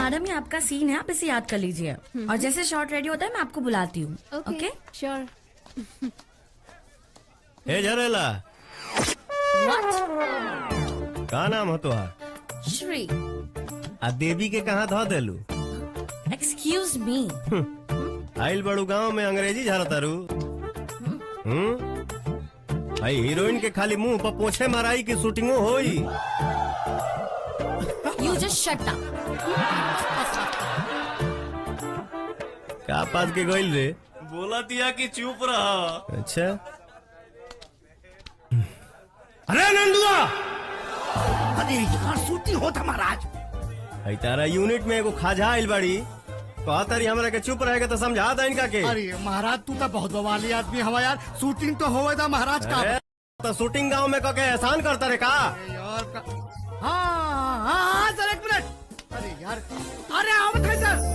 Madam ये आपका scene है, आप इसे याद कर लीजिए और जैसे शॉट रेडी होता है मैं आपको बुलाती हूँ। ओके श्योर। हे झरेला, व्हाट? का नाम हो तुहार? श्री। आ देवी के कहाँ धो देलू? Excuse me. आइल बड़ू गांव में अंग्रेजी झारतारू। भाई हीरोइन के खाली मुंह पर पोछे माराई की शूटिंगो होई। You just shut up. का पास के गइल रे? बोला दिया कि चुप रहा। अच्छा। अरे नंदुआ, अरे यहाँ शूटिंग होता महाराज। भाई तारा यूनिट में एगो खाजा आइल बाड़ी, कहा तारी हमरा के चुप रहेगा तो समझा दा इनका के। अरे महाराज तू तो बहुत बवाली आदमी हवा यार, शूटिंग तो होवे था महाराज का। अरे तो शूटिंग गांव में कके एहसान करता रे का? यार का हाँ सर एक मिनट। अरे यार, अरे आओ मत सर।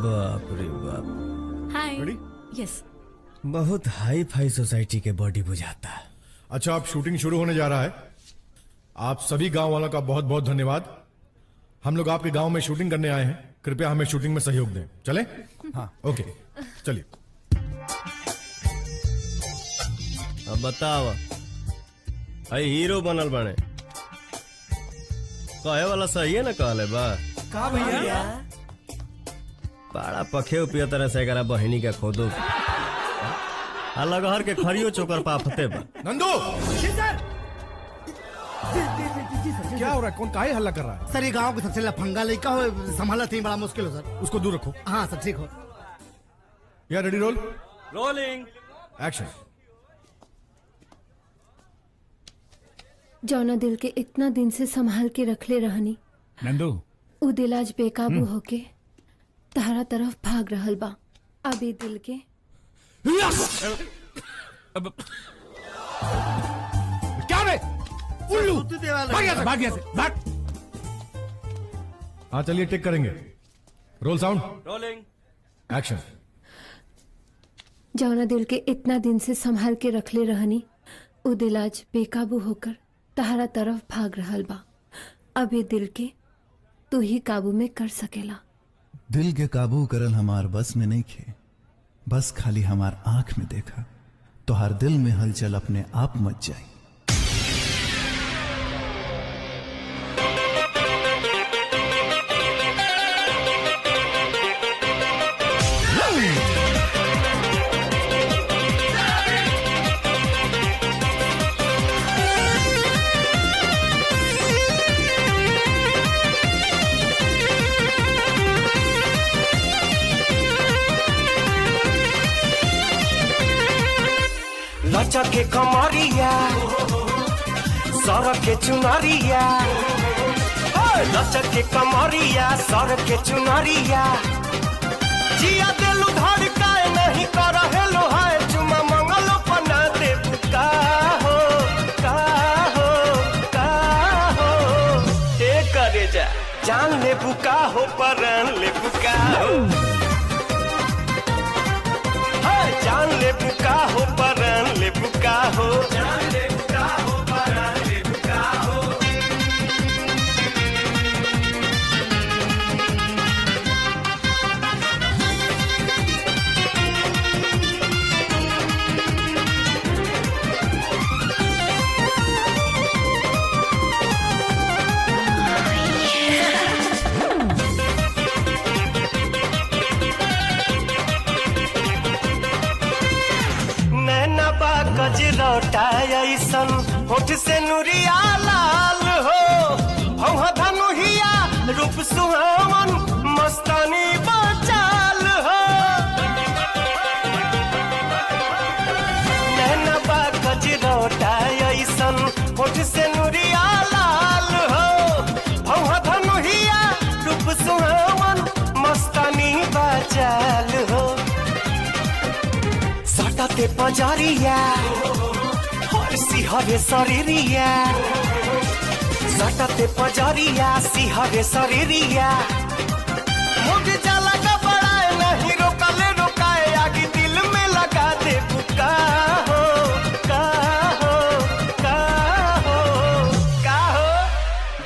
बाप रे बाप। हाय। Ready? यस। बहुत हाई फाई सोसाइटी के बॉडी बुझाता। अच्छा, अब शूटिंग शुरू होने जा रहा है। आप सभी गांव वालों का बहुत बहुत धन्यवाद। हम लोग आपके गांव में शूटिंग करने आए हैं, कृपया हमें शूटिंग में सहयोग दें। चले? हाँ ओके, चलिए। अब बताओ, भाई हीरो बनल बने, कहे वाला सही है ना? कहले बा का भैया? बड़ा पखे पिया तरह से करा बहिनी का खोदो अलग हर के खरियो चोकर पाफते बा। नंदू, सर क्या हो रहा है? कौन काहे हल्ला कर रहा है? सर ये गांव के सबसे लफंगा लड़का हो, संभालना थी बड़ा मुश्किल हो सर। उसको दूर रखो। हाँ सर ठीक हो। या रेडी, रोल रोलिंग। एक्शन। जौना दिल के इतना दिन से संभाल के रखले रहनी, नंदू, उ दिल आज बेकाबू होके तारा तरफ भाग रहल बा। अब ये दिल के क्या रे? उल्लू, भाग यहाँ से, भाग यहाँ से, भाग। हाँ चलिए, टेक करेंगे। Role sound, rolling. एक्शन। जौना दिल के इतना दिन से संभाल के रखले रहनी, उ दिल आज बेकाबू होकर तारा तरफ भाग रहल बा। अब ये दिल के तू ही काबू में कर सकेला। दिल के काबू करल हमार बस में नहीं खे, बस खाली हमार आंख में देखा तो हर दिल में हलचल अपने आप मच जाए। लचक के कमरिया, सड़क के चुनरिया, लचक के कमरिया, सड़क के चुनरिया, जिया दिलु धड़काए नहीं कर हेलो हाय, चुमा मंगलो पना दे बुका हो, का हो, का हो। ए करे जा, जान ले बुका हो, परान ले बुका हो, जान ले बुका हो, परान ले बुका हो, जान ले बुका हो, परान ले बुका हो। गजरौटा ऐसन होठ से नुरिया लाल हो, भौहा धनुहिया रूप सुहावन मस्तानी बचाल हो। नैना बा गजरौटा ऐसन होठ से नुरिया लाल हो, भौहा धनुहिया रूप सुहावन मस्तानी बचाल हो। सटते पजरिया और सिहरे शरीरिया, सटते पजरिया सिहरे शरीरिया, मुझ जाला का बड़ाए नहीं रोकले रोकाए, आगे दिल में लगा दे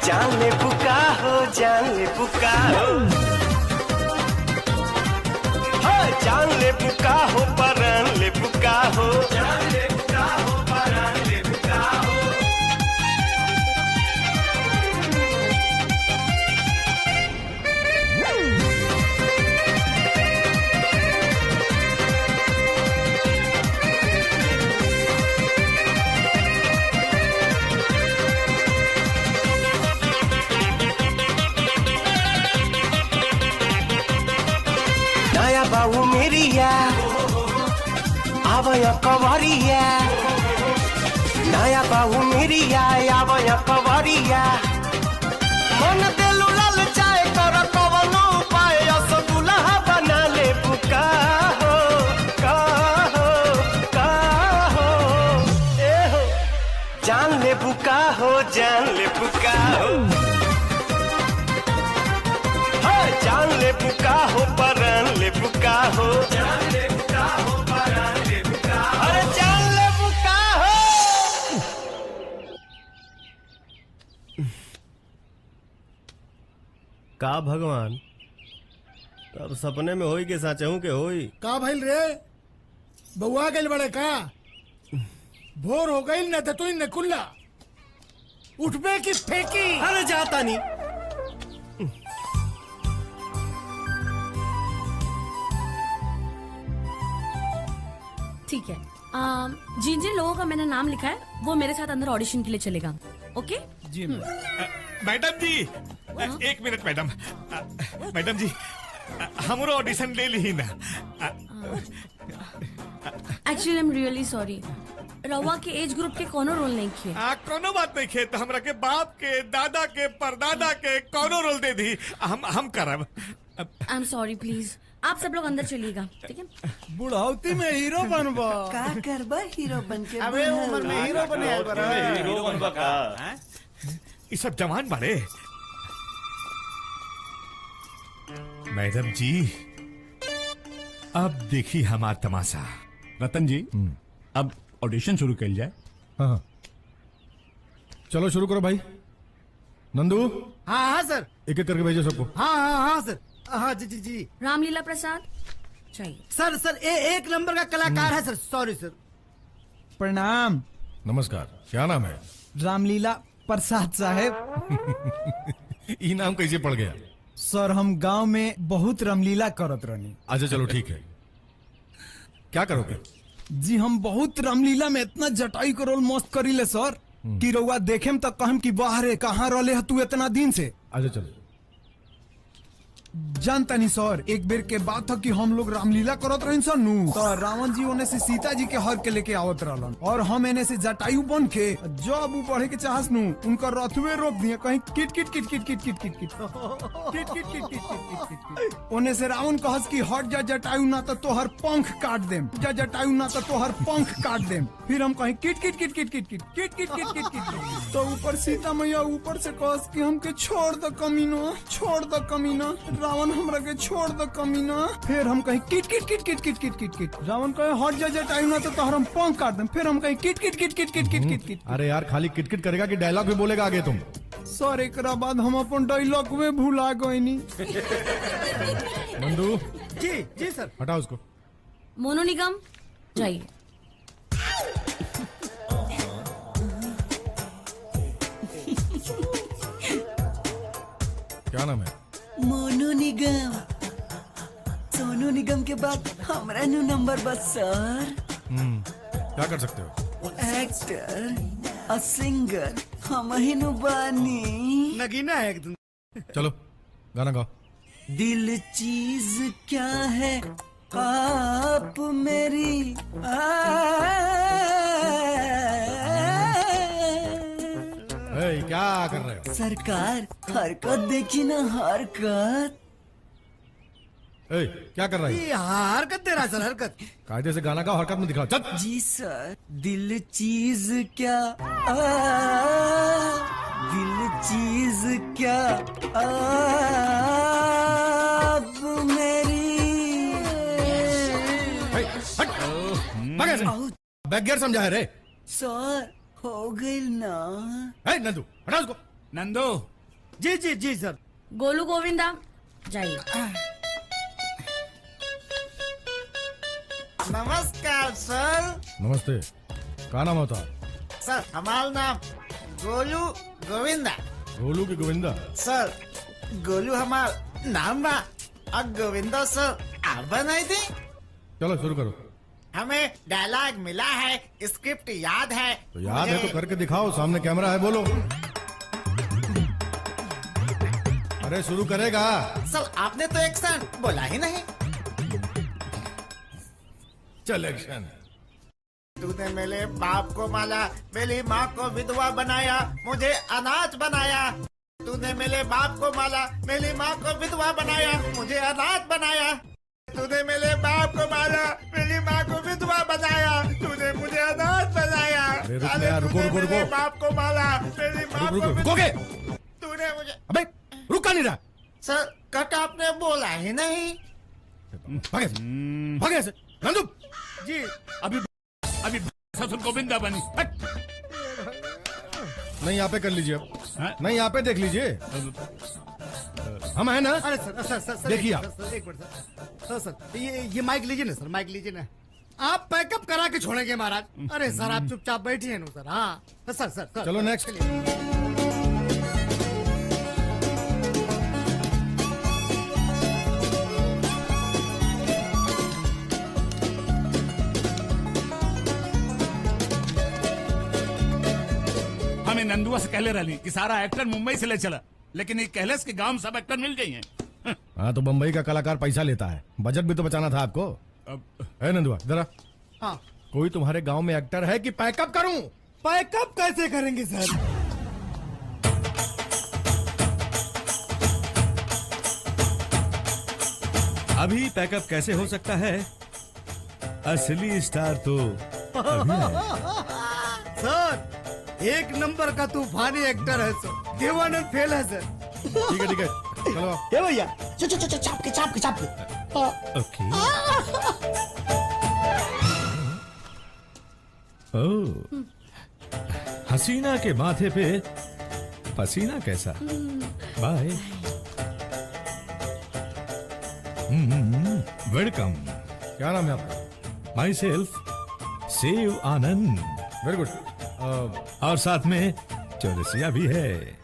जान ले बुका हो, जान ले बुका हो, जान ले बुका हो, परान ले बुका हो, जान ले बुका हो, परान ले बुका हो। नया बाबू मेरिया आवया कवरिया, नया बाबू मेरिया आवया कवरिया, मन देलू लाल चाय कर कवनो उपाय, अस दुल्हा बना ले बुका हो, का हो, का हो, ए हो, जान ले बुका हो, जान ले बुका हो, जान ले बुका हो, परान ले बुका हो, जान ले बुका हो, परान ले बुका हो, अरे जान ले बुका हो। का भगवान, अब सपने में होई के साचहूं के होई। का भइल रे, बउआ गइल बड़े का? भोर हो गई न तो न कुल्ला उठबे की फेंकी। अरे जाता नहीं। ठीक है, जिन जिन लोगों का मैंने नाम लिखा है वो मेरे साथ अंदर ऑडिशन के लिए चलेगा। ओके जी मैडम जी, एक मिनट मैडम, मैडम जी हमरो ऑडिशन ले ली ना। Actually I am really sorry, रवा के एज ग्रुप के कोनो रोल नहीं किए। कोनो बात नहीं खे, तो हमरा के बाप के, दादा के, परदादा के कोनो रोल दे दी, हम करब। आई एम सॉरी, प्लीज आप सब लोग अंदर चलिएगा, ठीक है? बुढ़ौती में हीरो बनबा का करबा हीरो बन के? अबे उम्र में हीरो बने हीरो बनबा का? ये सब जवान बाड़े। मैडम जी अब देखी हमार तमाशा। रतन जी, अब ऑडिशन शुरू कर जाए। हाँ, चलो शुरू करो भाई। नंदू, हाँ हाँ सर, एक एक करके भेजो सबको। हाँ हाँ हाँ सर, हाँ जी जी जी। रामलीला प्रसाद चाहिए। सर सर एक नंबर का कलाकार है सर, सॉरी सर। प्रणाम। नमस्कार, क्या नाम है? रामलीला प्रसाद साहेब। ये नाम कैसे पड़ गया? सर हम गांव में बहुत रामलीला करत रहनी। अच्छा चलो ठीक है, क्या करोगे? जी हम बहुत रामलीला में इतना जटाई के रोल मस्त करी ले सर कि रउआ देखे में तो कहम कि बाहरे कहाँ रहले है तू इतना दिन से। अच्छा चलो। जानता नहीं सर, एक बेर के बात था कि हम लोग रामलीला करत रही सर नू, तो रावण जी ओने से सीता जी के हर के लेके आवत रहलन और हम एने से जटायु बन के जब वो बढ़े के चाहस नू उनका रथवे रोक दिए, कहीं किट किट किट किट किट किट किट किट किट किट किट किट। ओने से रावण कहस कि हट जा जटायु ना तो तोहर पंख काट देम, जा जटायु ना तो तोहर पंख काट देम। फिर हम कहीं किट किट किट किट किट किट किट किट किट किट किट। तो ऊपर सीता मैया ऊपर से कहस कि हमके छोड़ दो कमीना, छोड़ दो कमीना, रावण हमरा के छोड़ दो कमीना। फिर हम कहीं किट किट किट किट किट किट किट किट, रावण कहे हट जा जटायु ना तो तोहर हम पंख काट देम। फिर हम कहीं किट किट किट किट किट किट किट किट। अरे यार खाली किटकिट करेगा कि डायलॉग भी बोलेगा आगे तुम? सर एक बाद हम अपन डायलॉग में भूला गईनी। नंदू जी जी सर। हटाओ उसको। मोनू निगम जाइए। क्या नाम है? मोनू निगम। सोनू निगम के बाद हमारा न्यू नंबर बस सर। क्या कर सकते हो? एक्टर और सिंगर हम ही नु बानी। नगीना है एकदम। चलो गाना गाओ। दिल चीज क्या है आप मेरी क्या कर रहे हो? सरकार हरकत देखी ना, हरकत। क्या कर रहा है? हरकत दे रहा है सर, हरकत। कायदे से गाना गाओ, हरकत में दिखाओ। चल। जी सर। दिल चीज क्या दिल चीज क्या अब मेरी। बैक गियर समझा है रे? सर हो गई ना। नंदू हटा उसको। नंदू जी जी जी सर। गोलू गोविंदा जाइए। नमस्कार सर। नमस्ते। क्या नाम होता? सर हमारा नाम गोलू गोविंदा। गोलू की गोविंदा? सर गोलू हमारा नाम बा और गोविंदा सर आप बनाई थी। चलो शुरू करो। हमें डायलॉग मिला है, स्क्रिप्ट याद है। तो याद है तो करके दिखाओ, सामने कैमरा है, बोलो। अरे शुरू करेगा। सर आपने तो एक्शन बोला ही नहीं। चल एक्शन। तूने मेरे बाप को माला, मेरी माँ को विधवा बनाया, मुझे अनाथ बनाया। तूने मेरे बाप को माला, मेरी माँ को विधवा बनाया, मुझे अनाथ बनाया। तूने मेरे बाप को मारा, मेरी माँ को विधवा बनाया, तूने मुझे अनाथ बनाया। रुको रुको रुको। मेरे बाप को मारा, मेरी माँ को रुकोगे? तूने मुझे। अबे रुका नहीं रहा। सर कट आपने बोला ही नहीं। भागे भागे से। नंदू जी अभी ससुर गोविंदा बनी। नहीं यहाँ पे कर लीजिए अब। नहीं यहाँ पे देख लीजिए, हम है ना। अरे सर देखिए आप। एक मिनट सर ये माइक लीजिए ना सर, माइक लीजिए ना। आप पैकअप करा के छोड़ेंगे महाराज। अरे सर आप चुपचाप बैठिए ना सर। हाँ सर। चलो नेक्स्ट। हमें नंदुआ से कहले रही कि सारा एक्टर मुंबई से ले चला, लेकिन ये कहले के गांव सब एक्टर मिल गई हैं। हाँ तो बम्बई का कलाकार पैसा लेता है, बजट भी तो बचाना था आपको। है नंदुआ जरा। हाँ कोई तुम्हारे गांव में एक्टर है कि पैकअप करूं? पैकअप कैसे करेंगे सर? अभी पैकअप कैसे हो सकता है? असली स्टार तो अभी है। सर एक नंबर का तूफानी एक्टर है सर, देवानंद फेल है सर। ठीक है चलो। ये भैया चाप के। ओके। ओह, हसीना के माथे पे पसीना कैसा? बाय। वेलकम। क्या नाम है आपका? माई सेल्फ सेव आनंद। Very good. और साथ में चौरसिया भी है।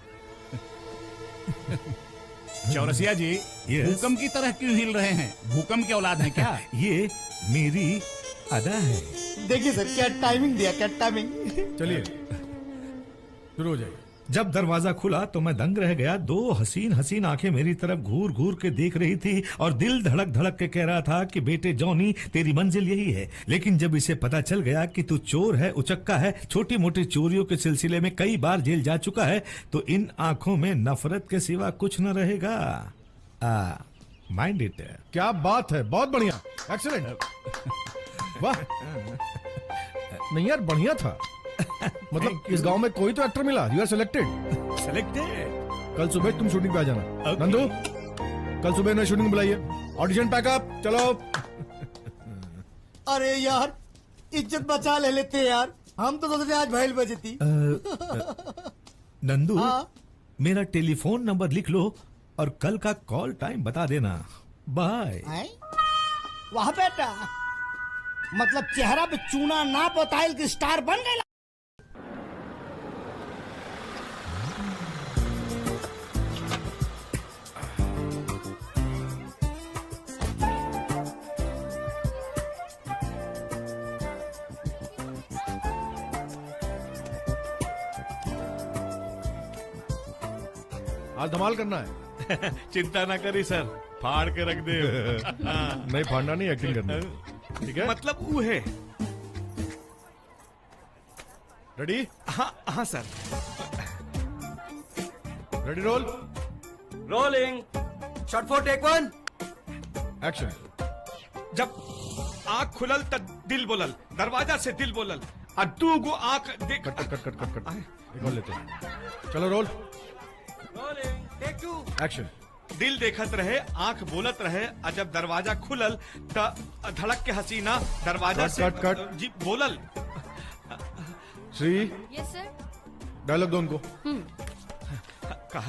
चौरसिया जी भूकंप की तरह क्यों हिल रहे हैं? भूकंप की औलाद है क्या? ये मेरी अदा है। देखिए सर क्या टाइमिंग दिया, क्या टाइमिंग। चलिए शुरू हो जाएगा। जब दरवाजा खुला तो मैं दंग रह गया। दो हसीन हसीन आंखें मेरी तरफ घूर घूर के देख रही थी और दिल धड़क धड़क के कह रहा था कि बेटे जॉनी तेरी मंजिल यही है। लेकिन जब इसे पता चल गया कि तू चोर है, उचक्का है, छोटी मोटी चोरियों के सिलसिले में कई बार जेल जा चुका है, तो इन आंखों में नफरत के सिवा कुछ न रहेगा। Mind it. क्या बात है, बहुत बढ़िया, एक्सीलेंट। वाह नहीं यार बढ़िया था। मतलब इस गांव में कोई तो एक्टर मिला। You are selected. कल सुबह तुम शूटिंग पे आ जाना। नंदू कल सुबह ने शूटिंग बुलाइए। ऑडिशन पैकअप चलो। अरे यार इज्जत बचा ले लेते यार, हम तो सोचते आज भैल बजती। नंदू मेरा टेलीफोन नंबर लिख लो और कल का कॉल टाइम बता देना। बाय। वाह बेटा, मतलब चेहरा पे चूना ना बताइल कि स्टार बन गए। आज धमाल करना है। चिंता ना करी सर, फाड़ के रख दे। नहीं फाड़ना नहीं, एक्टिंग करना है। ठीक है मतलब वो है। रेडी? हाँ sir. Ready roll. Rolling. Shot for take one. Action. जब आँख खुलल तब दिल बोलल, दरवाजा से दिल बोलल, और दू गो आँख देख। कट कट कट कट कट एक और लेते हैं। चलो रोल। Take two. एक्शन। दिल देखत रहे, आंख बोलत रहे, और जब दरवाजा खुलल त धड़क के हसीना दरवाजा कट, से कट। जी बोलल। श्री यस सर। डायलॉग दो उनको।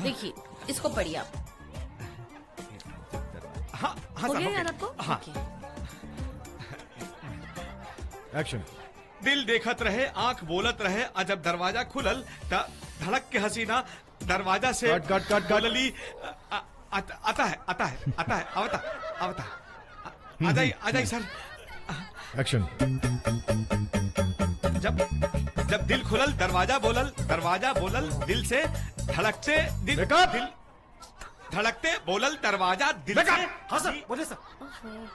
देखिए इसको पढ़िए आप। हाँ हाँ हो सर, गया हो याद गया। आपको? हाँ। ओके। एक्शन। दिल देखत रहे, आंख बोलत रहे, जब दरवाजा खुलल त धड़क के हसीना दरवाजा से कट, कट, कट, कट। बोलली, आता है आवता आ जाइए सर। एक्शन। जब दिल खुलल दरवाजा बोलल दिल से धड़कते दिल धड़कते बोलल दरवाजा दिल से। हाँ सर, बोलिए सर।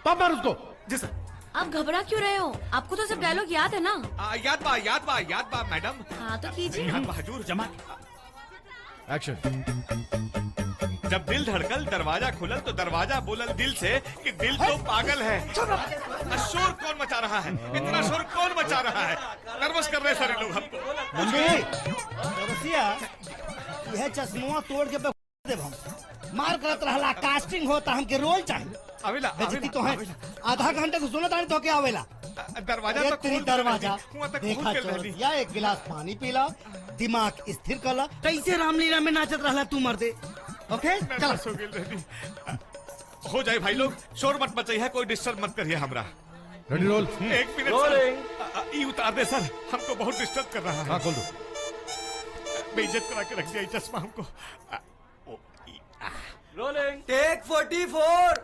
पाप मार उसको। जी सर। आप घबरा क्यों रहे हो? आपको तो सब डायलॉग याद है ना? याद बा मैडम। हाँ तो कीजिए। याद बा हजूर। जमा। एक्शन। जब दिल धड़कल दरवाजा खुलल तो दरवाजा बोलल दिल से कि दिल तो पागल है। शोर कौन मचा रहा है? इतना शोर कौन मचा रहा है? नर्वस कर रहे सारे लोग हमको। चौरसिया, यह चश्मा तोड़ के देव हम मार करत रहला। कास्टिंग होता, हमके रोल चाहिए। आवेला बेइज्जती तो है। आधा घंटे को सुनत आनी तो क्या आवेला? दरवाजा ये तो तेरी खोल दरवाजा हुआ तक देखा खोल के रहली। चौरसिया, एक गिलास पानी पीला, दिमाग स्थिर करला। कैसे रामलीला में नाचत रहला तू मर्दे? ओके चल। नर्वस हो गेल रहली। हो जाए भाई लोग, शोर मत मचाइए, कोई डिस्टर्ब मत करिए हमरा। Ready roll. एक मिनट सर, ये उतार दे सर, हमको बहुत डिस्टर्ब कर रहा है। हाँ खोल दो। बेइज्जत करा के रख दिया ये चश्मा हमको। रोलिंग। टेक 44।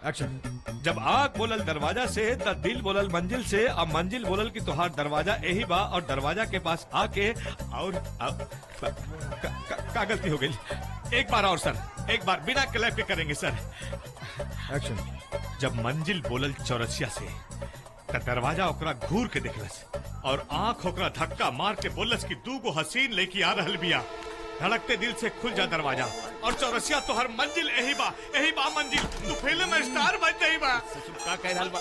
एक्शन। जब आग बोलल दरवाजा से त दिल बोलल मंजिल से, अब मंजिल बोलल की तोहार दरवाजा यही बा, और दरवाजा के पास आके और का गलती हो गई। एक बार और सर, एक बार बिना क्लैप के करेंगे सर। एक्शन। जब मंजिल बोलल चौरसिया से त दरवाजा ओकरा घूर के देखलस, और आंख ओकरा धक्का मार के बोलस की 2 गो हसीन लेके आ रहल बिया। धड़कते दिल से खुल जा दरवाजा, और चौरसिया तो हर मंजिल यही बा मंजिल। तू फिल्म में स्टार बन जाई बा। का कह रहल बा?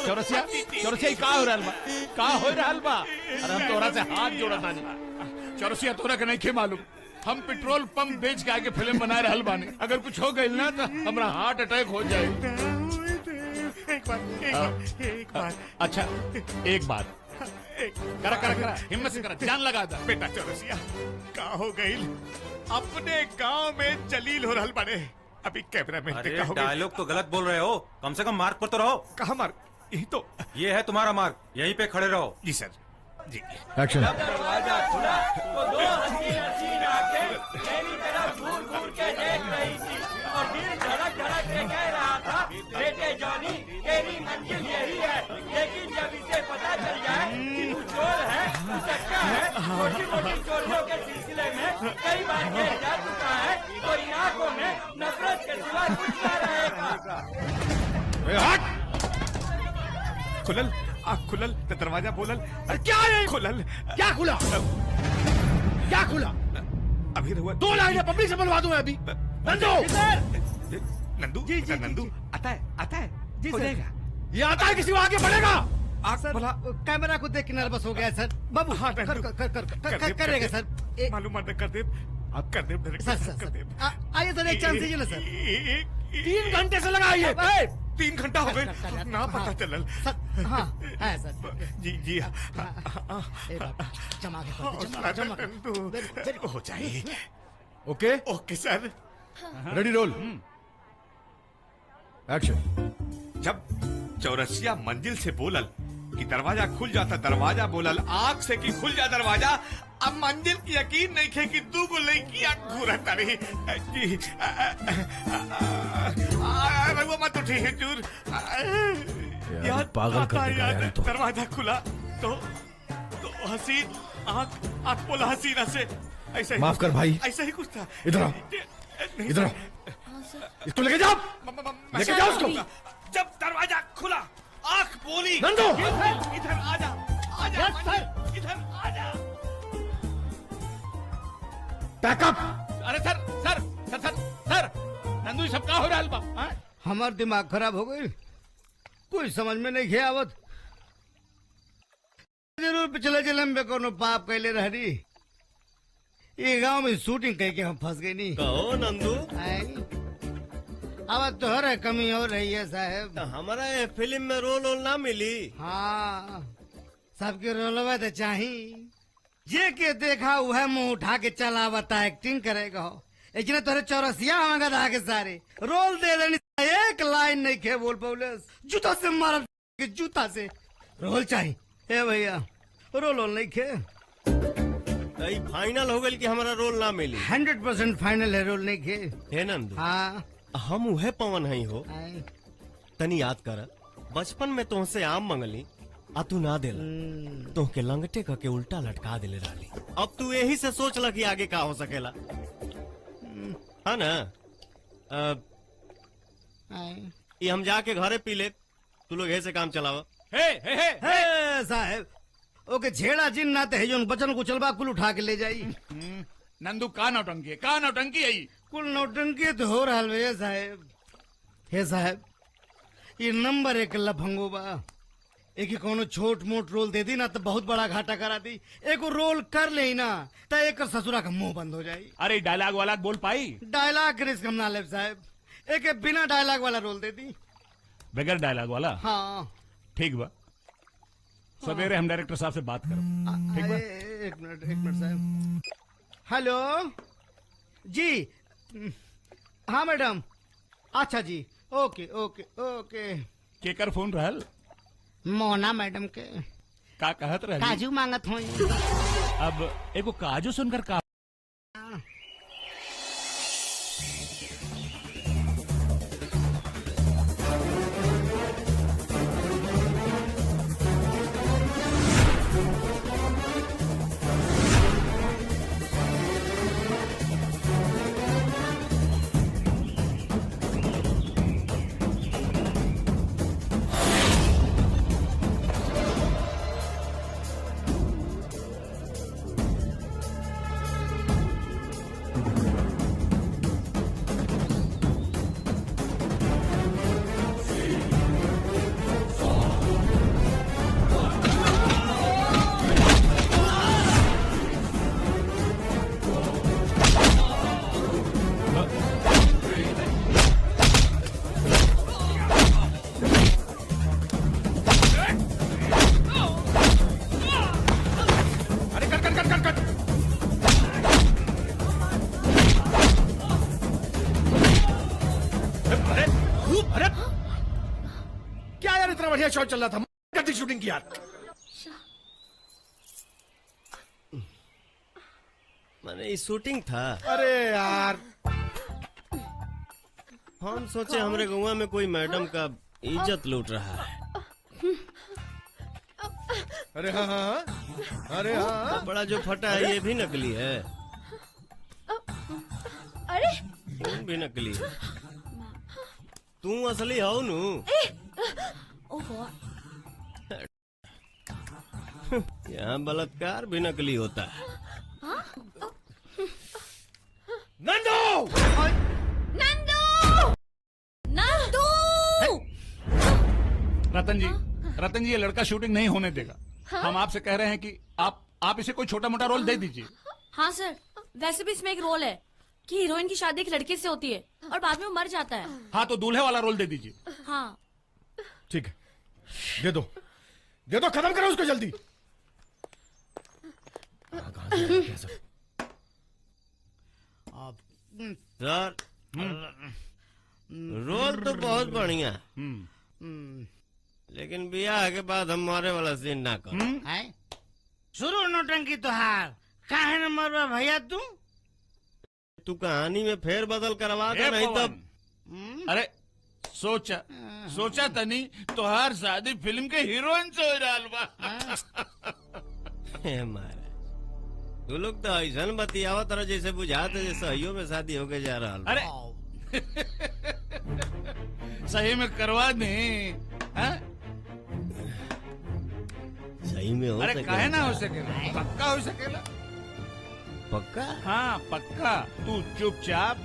चौरसिया का हो रहल बा? अरे हम तोरा से हाथ जोड़त बानी। चौरसिया तोरा के नहीं खे मालूम, हम पेट्रोल पंप बेच के आके फिल्म बना रहल बानी। अगर कुछ हो गइल ना तो हमरा हार्ट अटैक हो जाए। एक बार अच्छा एक बार करा हिम्मत से करा, जान लगा दा। बेटा चौरसिया का हो गई? अपने गांव में जलील हो रहल बने, अभी कैमरा में अरे डायलॉग तो गलत बोल रहे हो, कम से कम मार्क पर तो रहो। कहाँ मार्क? यही तो। ये है तुम्हारा मार्क, यहीं पे खड़े रहो। जी सर, जी। एक्शन। दरवाजा खुला तो 2 हसीन आके मेरी तरफ घूर के देख रही थी, और दिल धड़क के कह रहा था, बेटे जॉनी तेरी मंजिल यही है। लेकिन जब इसे पता चल जाए कि तू चोर है, तू सच्चा है, छोटी-मोटी चोरियों के सिलसिले में कई बार कह जा चुका है, तो इन आंखों में नफरत के सिवा कुछ न रहेगा। खुलल आँख खुलल तो दरवाजा बोलल। अरे क्या है? खुलल। क्या खुला? क्या खुला? अभी रहुआ 2 लाइनें पब्लिक से बनवा दूं मैं अभी। नंदू नंदू जी नंदू आता है जी हो सर। जाएगा। ये आता है, किसी को आगे बढ़ेगा। आँख बोला। कैमरा को देख के नर्वस हो गया सर। बाबू हाँ, करेगा सर। मालूम कर दे आप कर दे कर दे। आइए सर, एक चांस दीजिए ना सर। 3 घंटे से लगा ये। 3 घंटा हो गए ना पता चलल। हाँ है सर। जी जमा हो जाए। Okay okay sir. Ready roll. Action. जब चौरसिया मंजिल से बोलल कि दरवाजा खुल जाता, दरवाजा बोलल आग से कि खुल जा दरवाजा। अब मंजिल की यकीन नहीं थे कि 2 गो लड़कियां घूरत रही। जी रघुआ मत उठी हुजूर। याद पागल कर देगा यार तो। दरवाजा खुला तो हसीन आंख बोला हसीना से। ऐसे माफ कर भाई, ऐसा ही कुछ था। इधर आओ, इधर आओ, इसको लेके जाओ, लेके जाओ उसको। जब दरवाजा खुला आंख बोली, नंदू इधर आजा इधर आजा। बैकअप। अरे सर नंदू सब का हो रहल बा? हमार दिमाग खराब हो गई, कुछ समझ में नहीं आवत। जरूर पिछले जन्म में कोनो पाप कैले रहनी। ये गांव में शूटिंग करके हम फंस गए नहीं। कहो नंदू। अब तोहरा कमी हो रही है साहब। हमारा ये फिल्म में रोल ना मिली। हाँ सबके रोलवा तो चाहिए। ये के देखा वह मुंह उठा के चलावता एक्टिंग करेगा। इतने तोरे चौरसिया मांगा था के सारे रोल दे देनी, एक लाइन नहीं खे बोल पौलस, जूता से मारा के जूता से रोल चाहिए। ए भैया रोल नहीं खे, फाइनल हो गई कि हमारा रोल ना मिली। 100% फाइनल है, रोल नहीं खे है नंदू। हाँ हम उहे पवन हई हो, तनी याद कर बचपन में तुमसे आम मंगली आ तू ना देला, तुहके लंगटे के उल्टा लटका देले रहली। अब तू यही से सोच ल कि आगे का हो सकेला, है ना? ये हम जाके घरे पी ले, तू लोग ऐसे काम चलावा। हे साहब ओके झेड़ा जिन ना ते जो बचन को चलबा कुल उठा के ले जाई। नंदू का नौटंकी आई कुल नौटंकी तो हो रहा भैया साहब। हे साहब ये नंबर 1 लफंगो बा, एक कोनो छोट मोट रोल दे दी ना तो बहुत बड़ा घाटा करा दी, एक रोल कर ले ना तो एक ससुरा का मुंह बंद हो जाये। अरे डायलॉग वाला बोल पाई? डायलॉग रिस्क हम ना ले साहब, एक बिना डायलॉग वाला रोल दे दी। बगैर डायलॉग वाला? हाँ ठीक बा, सवेरे हम डायरेक्टर साहब से बात करो। ठीक बा? एक मिनट साहब। हेलो जी, हाँ मैडम, अच्छा जी, ओके ओके ओके। केकर फोन रहल? मोना मैडम के। का कहत रहली? काजू मांगत हो। अब एगो काजू सुनकर का शॉट चल रहा था, करती शूटिंग की यार। मैंने ये शूटिंग था। अरे यार हम सोचे हमरे गुआ में कोई मैडम का इज्जत लूट रहा है। अरे हाँ, अरे हाँ, कपड़ा जो फटा है ये भी नकली है। अरे तुम भी नकली है, तू असली हो नू। यहाँ बलात्कार भी नकली होता है। नंदू! नंदू! नंदू! रतन जी ये लड़का शूटिंग नहीं होने देगा। हाँ? हम आपसे कह रहे हैं कि आप इसे कोई छोटा मोटा रोल दे दीजिए। हाँ सर, वैसे भी इसमें एक रोल है कि हीरोइन की शादी एक लड़के से होती है और बाद में वो मर जाता है। हाँ तो दूल्हे वाला रोल दे दीजिए। हाँ ठीक है, दे दो, खत्म करो उसको जल्दी। सर रोल तो बहुत बढ़िया, लेकिन ब्याह के बाद हमारे वाला सीन ना करो। शुरू नौटंकी तो हार काहे न मरवा भैया तू कहानी में फेर बदल करवा दे, नहीं तब। अरे सोचा तनी तो हर शादी फिल्म के हीरोइन से हो रहा मारे तू लोग तो ऐसा बतियावा तरह जैसे बुझाते जैसे सहियों में शादी होके जा रहा। अरे सही में करवा दे। सही में हो अरे काहे ना हो सकेला, पक्का हो सकेला। पक्का? हाँ पक्का। तू चुपचाप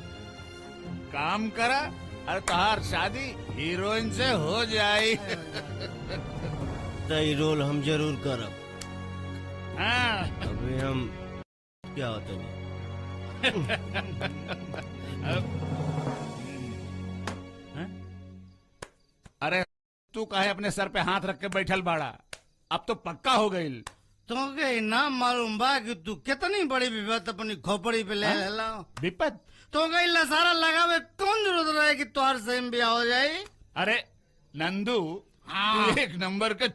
काम करा और तहार शादी हीरोइन से हो जाए। तो रोल हम जरूर करब। हाँ अभी हम क्या होता है अरे तू काहे अपने सर पे हाथ रख के बैठल बाड़ा? अब तो पक्का हो गई, तुमके इनाम मालूम बा कि तू कितनी बड़ी विपत अपनी खोपड़ी पे ले ला विपत तो गई सारा लगावे कौन जरूरत रहे कि तुहार से ब्याह हो जाए। अरे नंदू हाँ। तू एक नंबर का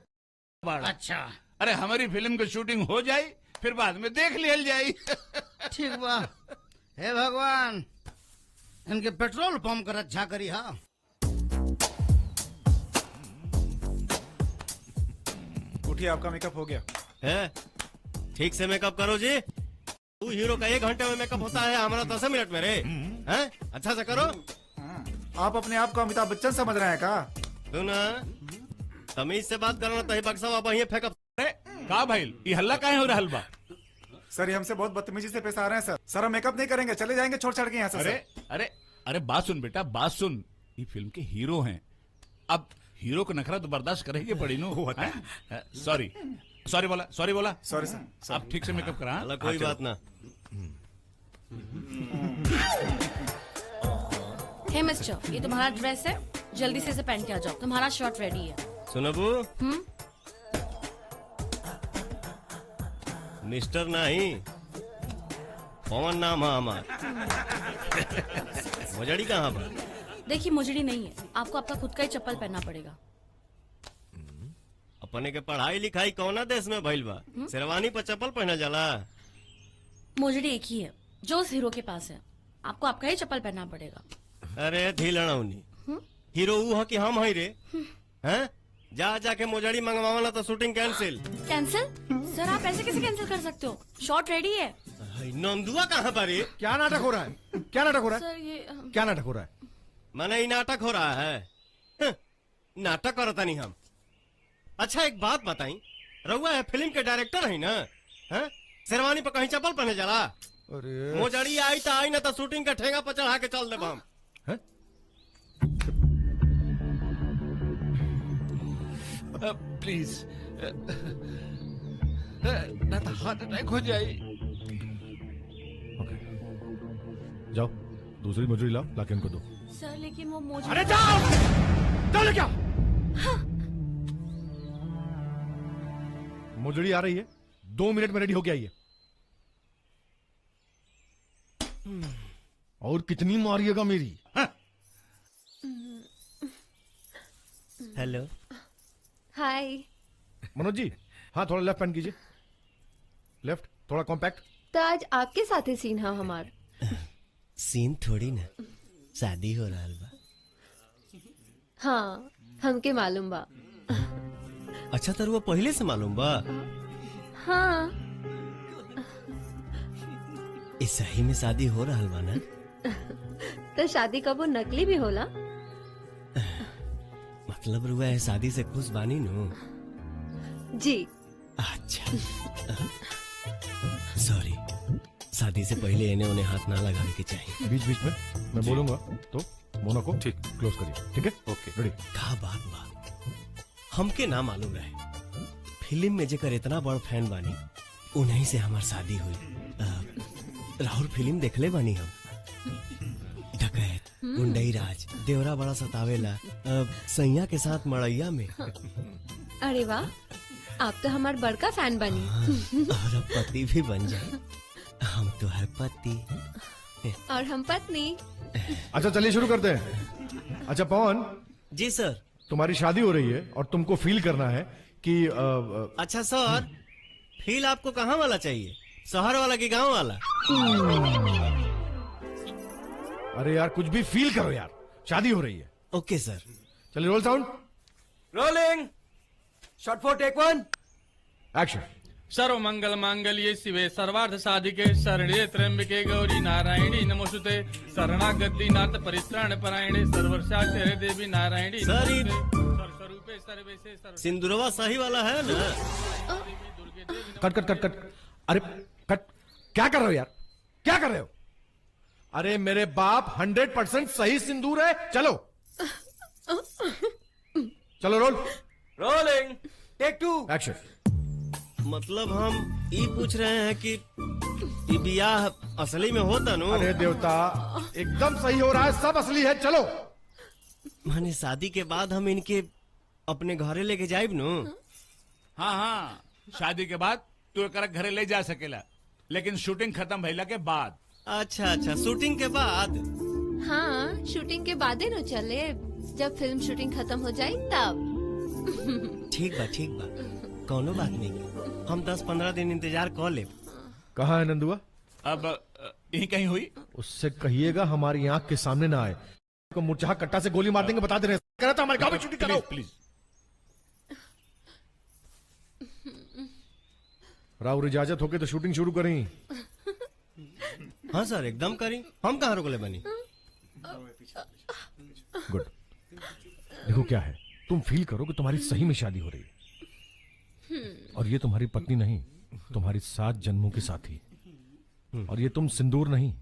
बाड़ा। अच्छा अरे हमारी फिल्म की शूटिंग हो जाए फिर बाद में देख लिया जाए। ठीक बा। हे भगवान इनके पेट्रोल पंप कर अच्छा करी। हाँ उठिए, आपका मेकअप हो गया है। ठीक से मेकअप करो जी। तू हीरो का 1 घंटे में मेकअप होता है, हमारा 10 मिनट में रे। हैं? अच्छा से करो। आप अपने आप को अमिताभ बच्चन समझ रहे हैं का? तू ना तमीज से बात करना तही बक्सा आप वहीं फेंक। अरे का भाई ये हल्ला काहे हो रहा हलवा? सर ये हमसे बहुत बदतमीजी से पेश आ रहे हैं सर। सर हम मेकअप नहीं करेंगे, चले जाएंगे छोड़ छाड़ के यहाँ से। अरे अरे अरे बात सुन बेटा, बात सुन। ये फिल्म के हीरो हैं, अब हीरो को नखरा तो बर्दाश्त करेंगे पड़ी नो। सॉरी सॉरी बोला, सॉरी बोला। सॉरी सर। आप ठीक से मेकअप करा। कोई बात ना। हे मिस्टर, ये तुम्हारा ड्रेस है, जल्दी से इसे पहन के आ जाओ, तुम्हारा शर्ट रेडी है। सुनबू मिस्टर नहीं, पवन नाम है हमार। मुजड़ी कहाँ पर? देखिए मुजड़ी नहीं है, आपको आपका खुद का ही चप्पल पहनना पड़ेगा। अपने के पढ़ाई लिखाई कौना देश में भइल बा? शेरवानी पर चप्पल पहना जाला? मुजड़ी एक ही है जो उस हीरो के पास है, आपको आपका ही चप्पल पहनना पड़ेगा। अरे धीलड़ौनी, हीरो वो है कि हम है रे? हैं? जा जाके मोजड़ी मंगवावला तो शूटिंग कैंसिल। कैंसिल? सर आप ऐसे कैसे कैंसिल कर सकते हो? शॉट रेडी है। नंदुआ कहाँ पर है? क्या नाटक हो रहा है? क्या नाटक हो रहा है? सर ये क्या नाटक हो रहा है? माने ये नाटक हो रहा है? नाटक करता नहीं हम। अच्छा एक बात बताई, रउआ है फिल्म के डायरेक्टर है ना? हैं? शेरवानी पर कहीं चप्पल पहने जाला? अरे मोजड़ी आई तो आई ना तो शूटिंग का ठेंगा पर चढ़ा के चल देब हम। प्लीज ना तो हार्ट अटैक हो जाए। जाओ दूसरी मजूरी लाओ, लाके उनको दो। सर लेकिन वो मुझे। अरे जाओ, चलो क्या? मुजड़ी आ रही है, 2 मिनट में रेडी होके आइए। और कितनी मारिएगा मेरी? Hello hi. मनोज जी, हाँ थोड़ा लेफ्ट पैन कीजिए। लेफ्ट, थोड़ा कॉम्पैक्ट। तो आज आपके साथ ही सीन है हमार। सीन थोड़ी ना, शादी हो रहा बा। हाँ हमके मालूम बा। अच्छा तर वो पहले से मालूम बा? हाँ इस सही में शादी हो रहा बा ना? तो शादी कबो नकली भी होला? मतलब रुआ है शादी से खुश बानी नो? जी। अच्छा सॉरी, शादी से पहले इन्हें उन्हें हाथ ना लगाने के चाहिए। बीच बीच में मैं बोलूंगा तो मोना को ठीक क्लोज करिए, ठीक है? ओके रेडी। का बात बा, हमके ना मालूम रहे फिल्म में जेकर इतना बड़ फैन बानी, उन्हीं से हमार शादी हुई। राहुल फिल्म देखले बानी हम, डकैत, गुंडई राज, देवरा बड़ा सतावेला, सैया के साथ मड़ैया में। अरे वाह, आप तो हमार बड़का फैन बनी। और अब पति भी बन जाए। हम तो हर पति और हम पत्नी। अच्छा चलिए शुरू करते हैं। अच्छा पवन जी सर, तुम्हारी शादी हो रही है और तुमको फील करना है कि अच्छा सर, फील आपको कहाँ वाला चाहिए, शहर वाला कि गांव वाला? अरे यार कुछ भी फील करो यार, शादी हो रही है। Okay sir. चलिए roll sound, rolling, shot for take 1, action. सर्व मंगल मांगल्ये शिवे सर्वार्थ साधिके शरण्ये त्र्यंबके गौरी नारायणी नमोस्तुते शरणागति नाथ परित्राण परायणे सर्वर्षाक्षरे देवी नारायणी स्वरूपे सर्वेशे सिंदूरवा सही वाला है ना? कट कट कट कट। अरे कट, क्या कर रहे हो यार, क्या कर रहे हो? अरे मेरे बाप 100% सही सिंदूर है। चलो चलो रोल, रोलिंग, टेक 2, एक्शन। मतलब हम ये पूछ रहे हैं कि ये बियाह असली में होता नो? अरे देवता, एकदम सही हो रहा है, सब असली है। चलो। माने शादी के बाद हम इनके अपने घरे लेके जाइब नो? हाँ हाँ, शादी के बाद तू एकरा घरे ले जा सकेला, लेकिन शूटिंग खत्म भइला के बाद। अच्छा अच्छा, शूटिंग के बाद? हाँ, शूटिंग के बाद ही न चले, जब फिल्म शूटिंग खत्म हो जाए तब। ठीक बा, कोनो बात नहीं, हम 10-15 दिन इंतजार कर ले। कहाँ है नंदुआ? अब यहीं कहीं हुई। उससे कहिएगा हमारी आंख के सामने ना आए, को मुरझा कट्टा से गोली मार देंगे, बता दे रहे हैं। कह रहा था हमारे गांव में शूटिंग कराओ प्लीज। राहुल इजाजत होके तो शूटिंग शुरू करें। हाँ सर, एकदम करी, हम कहाँ रोकले बनी। गुड। देखो क्या है, तुम फील करो कि तुम्हारी सही में शादी हो रही है, और ये तुम्हारी पत्नी नहीं, तुम्हारी 7 जन्मों की साथी, और ये तुम सिंदूर नहीं,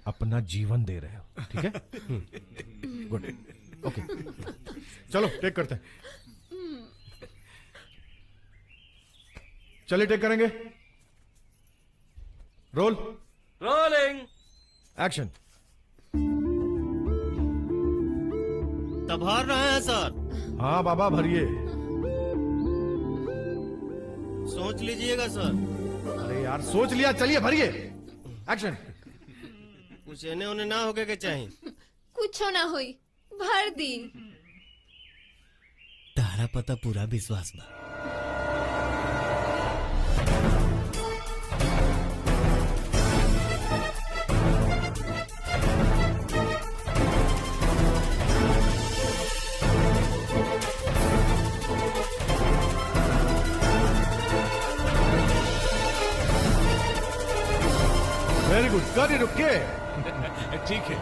अपना जीवन दे रहे हो। ठीक है? गुड, ओके, चलो टेक करते हैं। चलिए टेक करेंगे। Roll, rolling, action. तब भर रहे हैं सर? हाँ बाबा, भरिए। सोच लीजिएगा सर। अरे यार, सोच लिया, चलिए भरिए। एक्शन। कुछ एने ओने ना होके के चाहिए। कुछ ना हुई, भर दी। तारा पता पूरा विश्वास बा। वेरी गुड, गाड़ी रुके। ठीक है।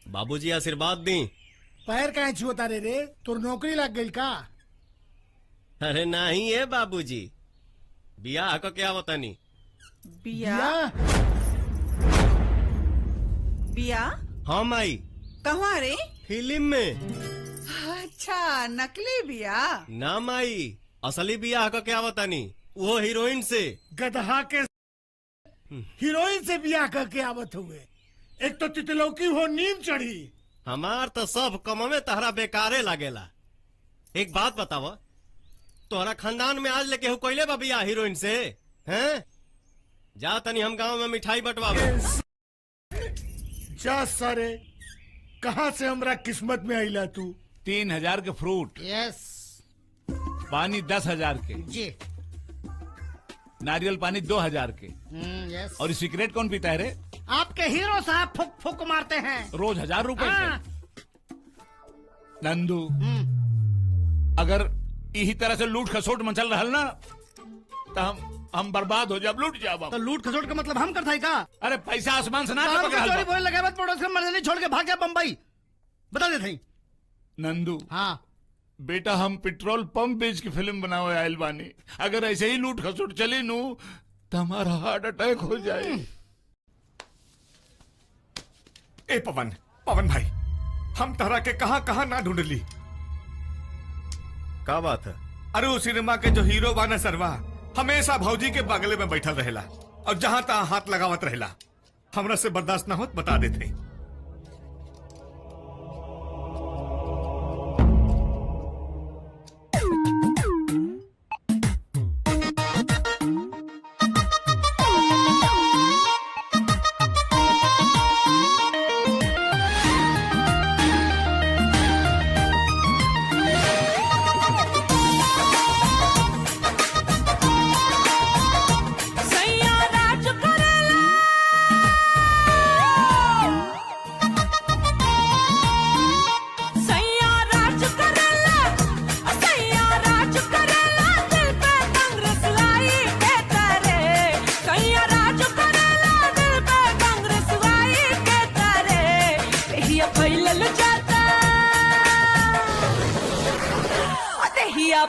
बाबूजी आशीर्वाद दी। पैर कहाँ छुअता रे, तोर नौकरी लग गई का? अरे नहीं है बाबूजी, बियाह का क्या बतानी। बिया? हाँ माई। कहाँ रे? फिल्म में। अच्छा, नकली बिया? ना माई, असली बियाह का क्या बतानी, वो हीरोइन से। गधा के हीरोइन से बियाह करके आवत हुए। एक तो तितलौकी हो नीम चढ़ी। हमार तो सब कम में तहरा बेकारे लागेला। एक बात बतावा, तोहरा खानदान में आज लेके कोयले बा बियाह हीरोइन से? हैं? जा तनी हम गांव में मिठाई बंटवावे। जा सारे, कहाँ से हमरा किस्मत में आइला तू? 3000 के फ्रूट। यस। पानी 10,000 के। जी। नारियल पानी 2000 के। यस। और सिगरेट कौन पीता है रे? आपके हीरो साहब फुक फुक मारते हैं रोज 1000 रुपए के। नंदू, अगर यही तरह से लूट खसोट मचल रहा ना, तो हम बर्बाद हो जाब, लूट जाब। तो लूट खसोट का मतलब हम करता है का? अरे पैसा आसमान से ना टपक रहा है। बोले लगे मत पड़ोस का मर्दानी छोड़ के भाग जा बम्बई। बता देते हैं। नंदू। हाँ बेटा, हम पेट्रोल पंप बेच के फिल्म बनावे आयल बानी। अगर ऐसे ही लूट खसोट चली नू तो हमारा हार्ट अटैक हो जाए। ए पवन भाई, हम तरह के कहां ना ढूंढ ली। क्या बात है? अरे उस सिनेमा के जो हीरो बाना सरवा हमेशा भौजी के बगले में बैठल रहेला और जहां तहां हाथ लगावत रहेला। हमरा से बर्दाश्त ना होत, बता देते।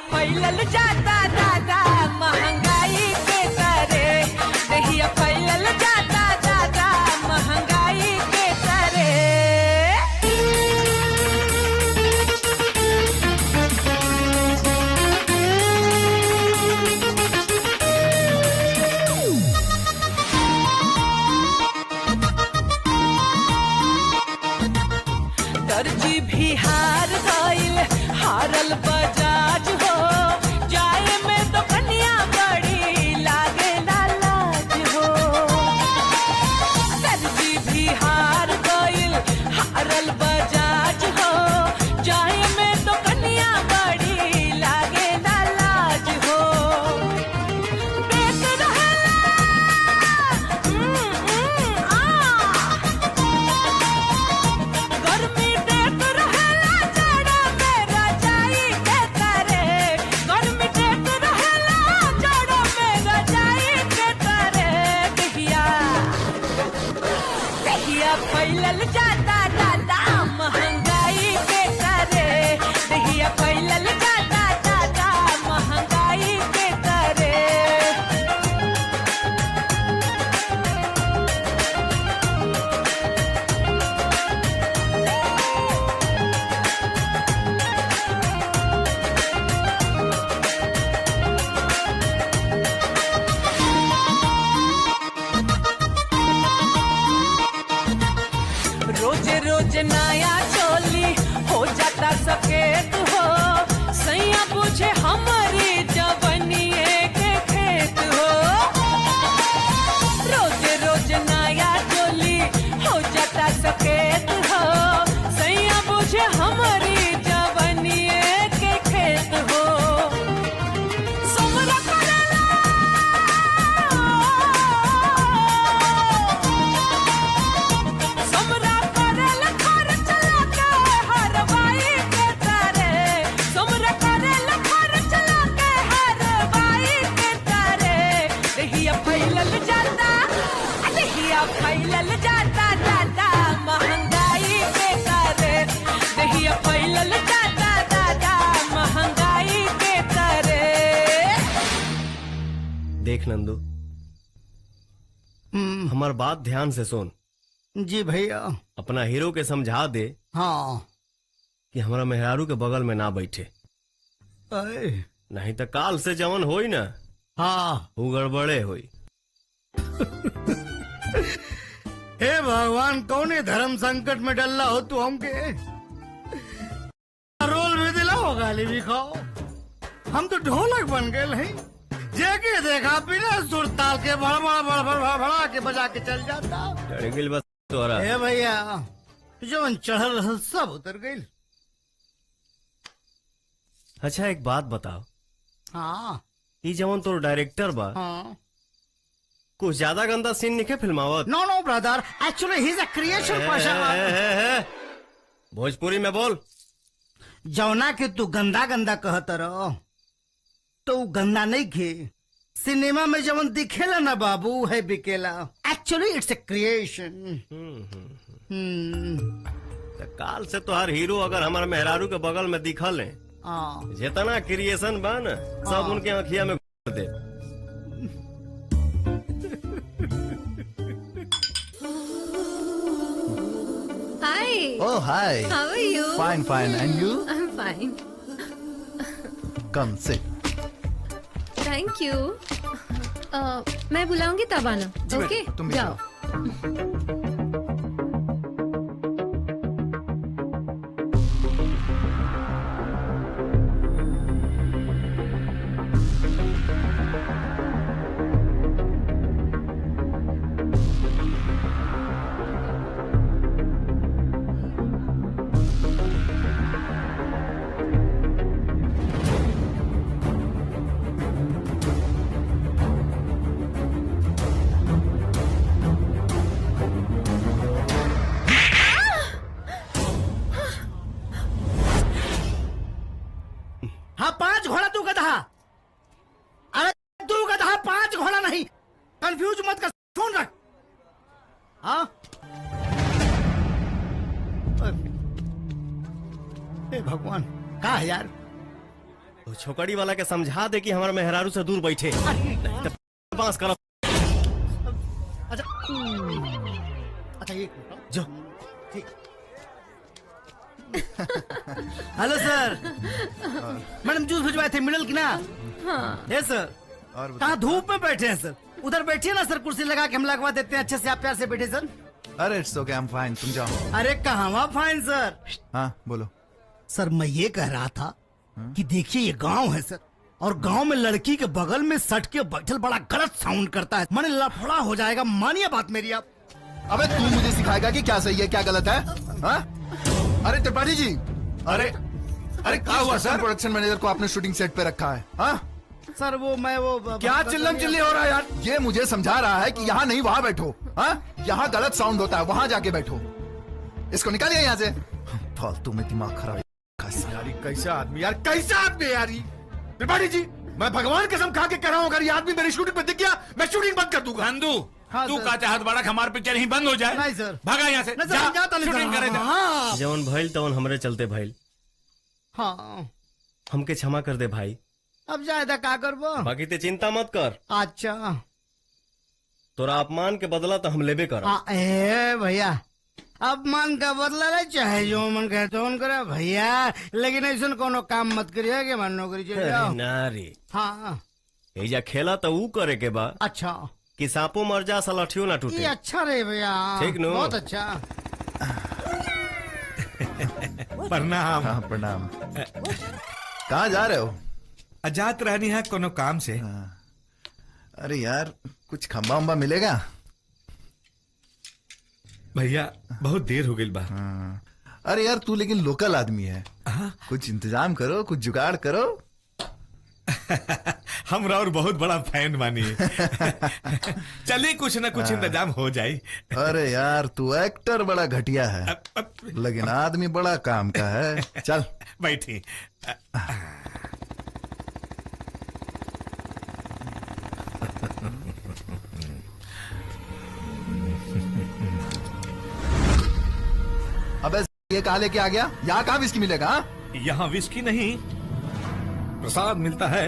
फैलल जाता दादा महंगाई के तरे, दहिया फैलल जाता दादा महंगाई के तरे। देख नंदू, हमार बात ध्यान से सुन। जी भैया। अपना हीरो के समझा दे हाँ कि हमारा मेहरारू के बगल में ना बैठे, नहीं तो काल से जवन होई ना, हाँ वो गड़बड़े होई। हे भगवान, कौने धर्म संकट में डल्ला हो तू हमके, रोल भी दिलाओ गाली भी खाओ। हम तो ढोलक बन गए हैं, जेके देखा बिना सुर ताल के भड़ा के बजा के चल जाता। डर गिल बस तोरा। हे भैया, जवन चढ़ल रहल सब उतर गई। अच्छा एक बात बताओ, हाँ ये जवन तोर डायरेक्टर बा, हाँ कुछ ज्यादा गंदा सीन निके फिल्मावत? No no brother, actually he is a creation person. Bhojpuri में बोल। जवना के तू गंदा गंदा कहत रहो तो गंदा नहीं खे, सिनेमा में जवन दिखेला ना बाबू है बिकेला। Actually it's a creation. काल से तोहार हीरो अगर हमारे मेहरारू के बगल में दिखल है, जितना क्रिएशन बा न सब उनके आँखिया में दे। Hi. Oh, hi. How are you? Fine, fine. And you? I'm fine. Come, sit. Thank you. मैं बुलाऊंगी तब आना। ओके? तुम भी जाओ। हाँ 5 घोड़ा तू गधा। अरे तू गधा, 5 घोड़ा नहीं। कंफ्यूज मत कर, फोन रख। हाँ हे भगवान, का है यार? तो छोकड़ी वाला के समझा दे कि हमारे मेहरारू से दूर बैठे, नहीं तो बांस करो। अच्छा अच्छा, एक मिनट जो। ठीक। हेलो सर, मैडम जूस भिजवाए थे, मिनल की ना? हाँ। यस सर। कहाँ धूप में बैठे हैं सर? उधर बैठिए ना सर, कुर्सी लगा के हम लगवा देते हैं अच्छे से। आप प्यार से बैठे सर। अरे it's okay, I am fine, तुम जाओ। अरे कहाँ फाइन सर? हाँ बोलो। सर मैं ये कह रहा था कि देखिए ये गांव है सर, और गांव में लड़की के बगल में सट के बैठल बड़ा गलत साउंड करता है। मैंने लफड़ा हो जाएगा, मानिए बात मेरी आप। अबे तू मुझे सिखाएगा कि क्या सही है क्या गलत है? हाँ? अरे त्रिपाठी जी, अरे क्या हुआ सर? प्रोडक्शन मैनेजर को आपने शूटिंग सेट पे रखा है? हाँ सर वो क्या चिल्लम चिल्ली हो रहा है यार? ये मुझे समझा रहा है कि यहाँ नहीं वहाँ बैठो। हाँ, यहाँ गलत साउंड होता है, वहाँ जाके बैठो। इसको निकालिए यहाँ से। फालतू में दिमाग खराब। यार कैसा आदमी यार, कैसा आदमी यार? त्रिपाठी जी, मैं भगवान कसम खा के कह रहा हूँ, अगर ये आदमी मेरी शूटिंग पे दिख गया मैं शूटिंग बंद कर दूंगा। नंदू, तू का चाहत बड़ा हमारे पिक्चर ही बंद हो जाए? नहीं सर, भागा यहाँ से, जा शूटिंग करे। जवन भइल तवन हमरे चलते भइल। हाँ हमके क्षमा कर दे भाई। अब ज्यादा का करबो? बाकी ते चिंता मत कर। अच्छा, तोरा अपमान के बदला तो हम लेबे कर। भैया अपमान का बदला ले, चाहे जो मन कहे तो मन करे भैया, लेकिन ऐसा कोनो काम मत करिए कि मन नौकरी चले जाओ। नारी हाँ एजा खेला तो ऊ करे के बा। अच्छा, कि सांपो मर जा सलाठियो ना टूटे। ये अच्छा रहे भैया। ठीक नो? बहुत अच्छा। प्रणाम। हाँ प्रणाम। कहाँ जा रहे हो? जात रहनी है कोनो काम से। अरे यार कुछ खंबा उम्बा मिलेगा? भैया बहुत देर हो गई बा। अरे यार तू लेकिन लोकल आदमी है, कुछ इंतजाम करो, कुछ जुगाड़ करो। हमरा और बहुत बड़ा फैन बानी। चलिए कुछ न कुछ इंतजाम हो जाए। अरे यार तू एक्टर बड़ा घटिया है, लेकिन आदमी बड़ा काम का है। चल बैठी। अबे ये कहाँ लेके आ गया? यहाँ कहाँ विस्की मिलेगा? यहाँ विस्की नहीं, प्रसाद मिलता है।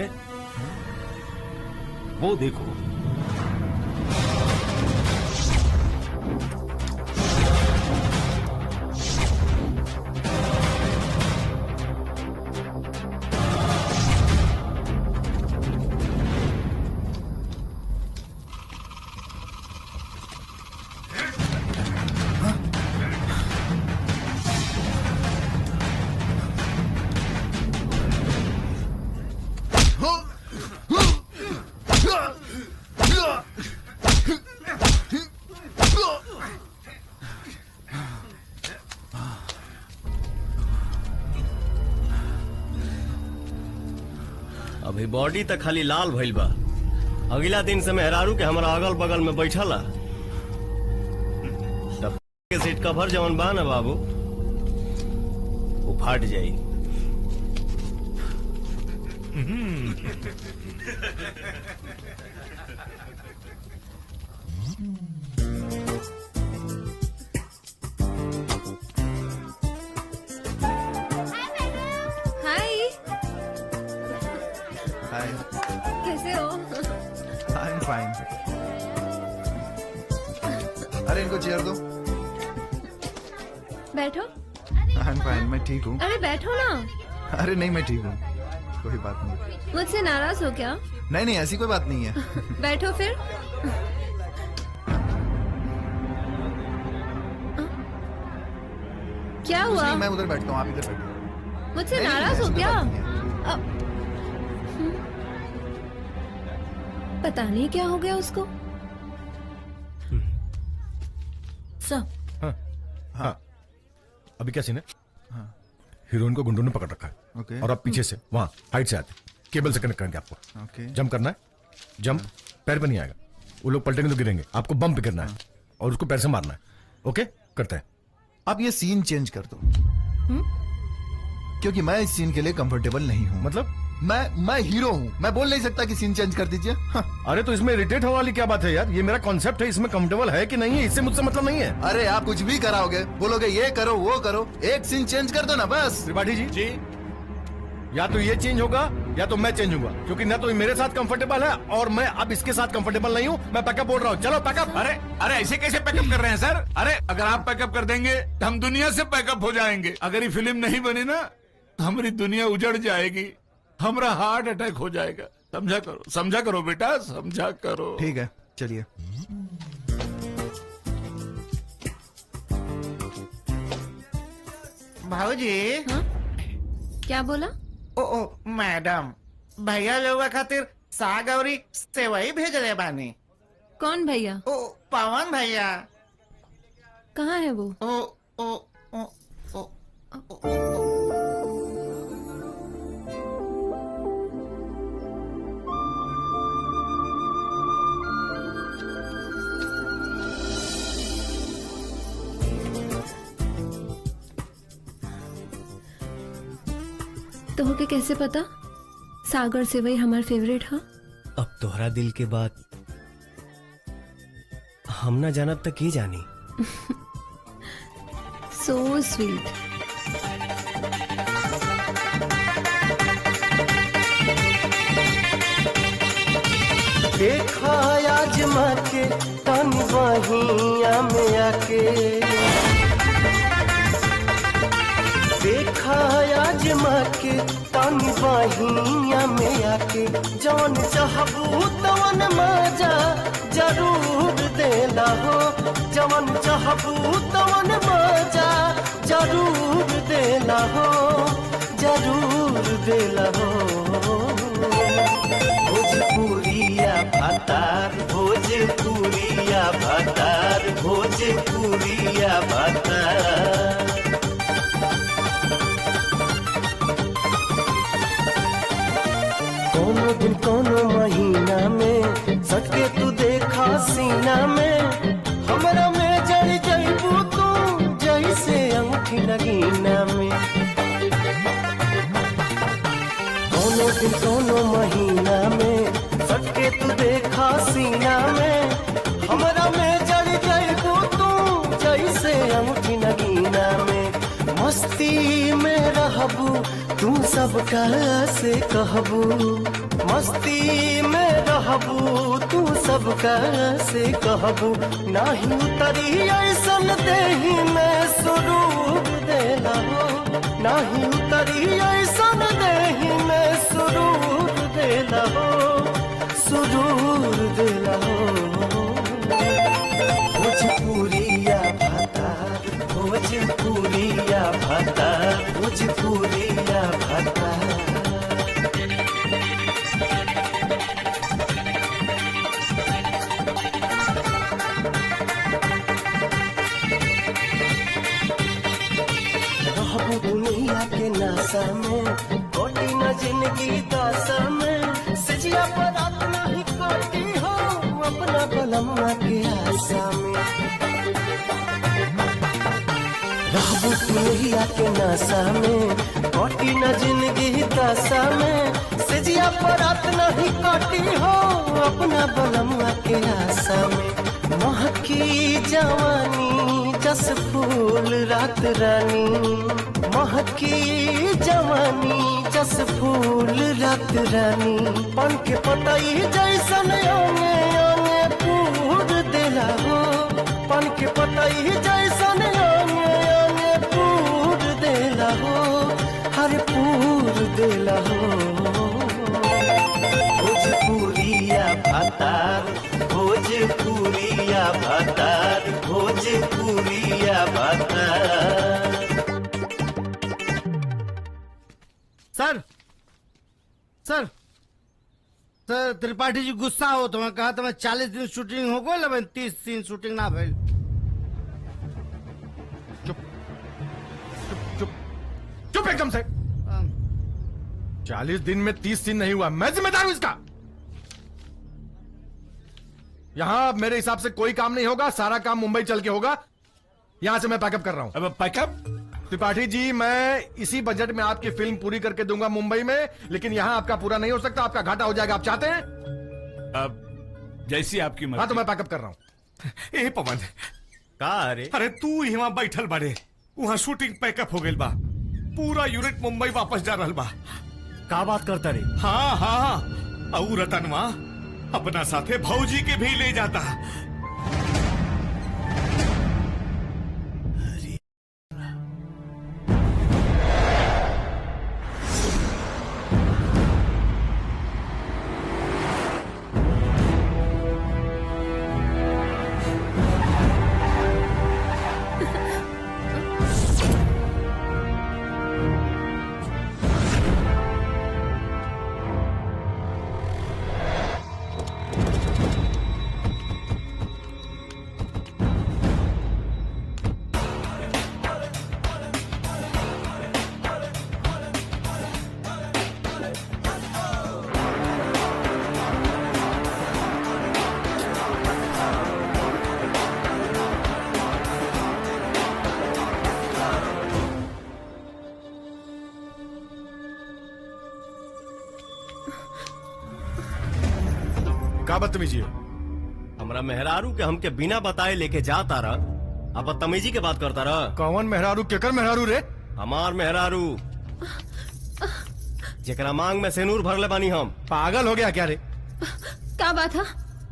वो देखो। अभी बॉडी तक खाली लाल भइल बा। अगला दिन से मेहरारू के हमारा अगल बगल में बैठला तब के सीट कवर जवन बा ना बाबू वो फाट जाई। हाय, हाय, कैसे हो? I am fine. अरे इनको चेयर दो। बैठो। आई एम फाइन, मैं ठीक हूँ। अरे बैठो ना। अरे नहीं, मैं ठीक हूँ, कोई बात नहीं। मुझसे नाराज हो क्या? नहीं नहीं, ऐसी कोई बात नहीं है। बैठो फिर। क्या कुछ हुआ? नहीं, मैं उधर बैठता हूँ, आप इधर बैठो। मुझसे नहीं, नाराज ऐसी हो कोई क्या? बात नहीं पता नहीं क्या हो गया उसको। हाँ हाँ, अभी क्या सीन है? हीरोइन को गुंडों ने पकड़ रखा है। ओके। और आप पीछे से वहां हाइट से आते केबल से कनेक्ट करेंगे आपको। ओके। जंप करना है, जंप पैर पे नहीं आएगा, वो लोग पलटेंगे तो गिरेंगे, आपको बम पे करना है और उसको पैर से मारना है। ओके, करते हैं। आप ये सीन चेंज कर दो, क्योंकि मैं इस सीन के लिए कंफर्टेबल नहीं हूँ। मतलब मैं हीरो हूँ, मैं बोल नहीं सकता कि सीन चेंज कर दीजिए। हाँ। अरे तो इसमें इरिटेट होने वाली क्या बात है यार? ये मेरा कॉन्सेप्ट है, इसमें कंफर्टेबल है कि नहीं है इससे मुझसे मतलब नहीं है। अरे आप कुछ भी कराओगे, बोलोगे ये करो वो करो, एक सीन चेंज कर दो ना बस। त्रिपाठी जी, या तो ये चेंज होगा या तो मैं चेंज होगा, क्योंकि ना तो मेरे साथ कंफर्टेबल है और मैं अब इसके साथ कंफर्टेबल नहीं हूँ। मैं पैकअप बोल रहा हूँ, चलो पैकअप। अरे ऐसे कैसे पैकअप कर रहे हैं सर? अरे अगर आप पैकअप कर देंगे तो हम दुनिया से पैकअप हो जाएंगे। अगर ये फिल्म नहीं बनी ना तो हमारी दुनिया उजड़ जाएगी, हमारा हार्ट अटैक हो जाएगा। समझा करो बेटा, समझा करो। ठीक है, चलिए। भाऊजी। क्या बोला? ओ मैडम, भैया लोग खातिर साग और सेवई भेजले बानी। कौन भैया? ओ पवन भैया। कहाँ है वो? ओ ओ ओ ओ, ओ, ओ, ओ। तो होके कैसे पता? सागर सेवई हमार फेवरेट है। अब तोहरा दिल के बात हम ना जानब तक ही जानी। So sweet. देखा आजमा के तन वहिया में आके, देखा आजमा के तन वहिया में आके, जौन चाहबू तवन मजा जरूर देला हो, जवन चाहबू तवन मजा जरूर देला हो, जरूर देला हो। भोजपुरिया भातार, भोजपुरिया भातार, भोजपुरिया भातार। कोनो दिन कोनो महीना में सटके तू देखा सीना में, हमरा में जड़ जइबू तू जैसे अंगूठी नगीना में। कोनो दिन कोनो महीना में सटके तू देखा सीना में, हमरा में जड़ जइबू तू जैसे अंगूठी नगीना में। मस्ती में रहबू तू सबका से कहबू, मस्ती में रहबू सबका से कहबू नाही उतरी ऐसन देही में सुरूर देला हो नाही उतरी ऐसन देही में सुरूर देला हो सुरूर देला हो भोजपुरिया भाता भोजपुरिया भाता भोजपुरिया भाता दुनिया के नासा में कोटी न जिंदगी दासा में सजिया पर अपना ही कोटी हो अपना बलम्मा के आशा में रहबू दुनिया के नासा में कोटी न जिंदगी दासा में सजिया पर अपना ही कोटी हो अपना बलम्मा के आशा में महकी जवानी जस फूल रात रानी महकी जवानी जस फूल रात रानी पन के पतई जैसन ओने ओने पूर देला हो पन के पतई जैसन ओने ओने पूर देला हो हर पूर देला हो भोजपुरिया भातार भोजपुरिया भातार भोजपुरिया भातार। सर सर सर त्रिपाठी जी गुस्सा हो तो मैं कहा था मैं 40 दिन शूटिंग हो गई 30 दिन शूटिंग ना भइल। चुप एकदम से। 40 दिन में 30 दिन नहीं हुआ, मैं जिम्मेदार हूं इसका। यहां मेरे हिसाब से कोई काम नहीं होगा, सारा काम मुंबई चल के होगा। यहां से मैं पैकअप कर रहा हूं। अब पैकअप? त्रिपाठी जी मैं इसी बजट में आपकी फिल्म पूरी करके दूंगा मुंबई में, लेकिन यहां आपका पूरा नहीं हो सकता, आपका घाटा हो जाएगा। आप चाहते हैं? अब जैसी आपकी मर्जी। हाँ तो मैं पैकअप कर रहा हूं। ए पवन का अरे तू यहाँ बैठल बारे, वहाँ शूटिंग पैकअप हो गई बा, पूरा यूनिट मुंबई वापस जा रहा बा। का बात करता रे? हाँ हाँ और रतनवा अपना साथे भौजी के भी ले जाता। का बदतमीजी है? हमरा मेहरारू के हमके बिना बताए लेके जाता रहा, अब बदतमीजी के बात करता रहा। कौन मेहरारू? केकर मेहरारू रे? हमार मेहरारू, जेकरा मांग में सेनूर भरले बानी हम। पागल हो गया क्या रे? का बात है?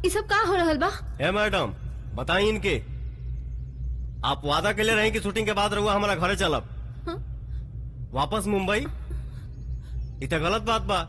ये सब का हो रहल बा? ए मैडम बताई इनके, आप वादा के लिए रही कि शूटिंग के बाद रहुआ हमारा घरे चलब वापस मुंबई। इतना गलत बात बा।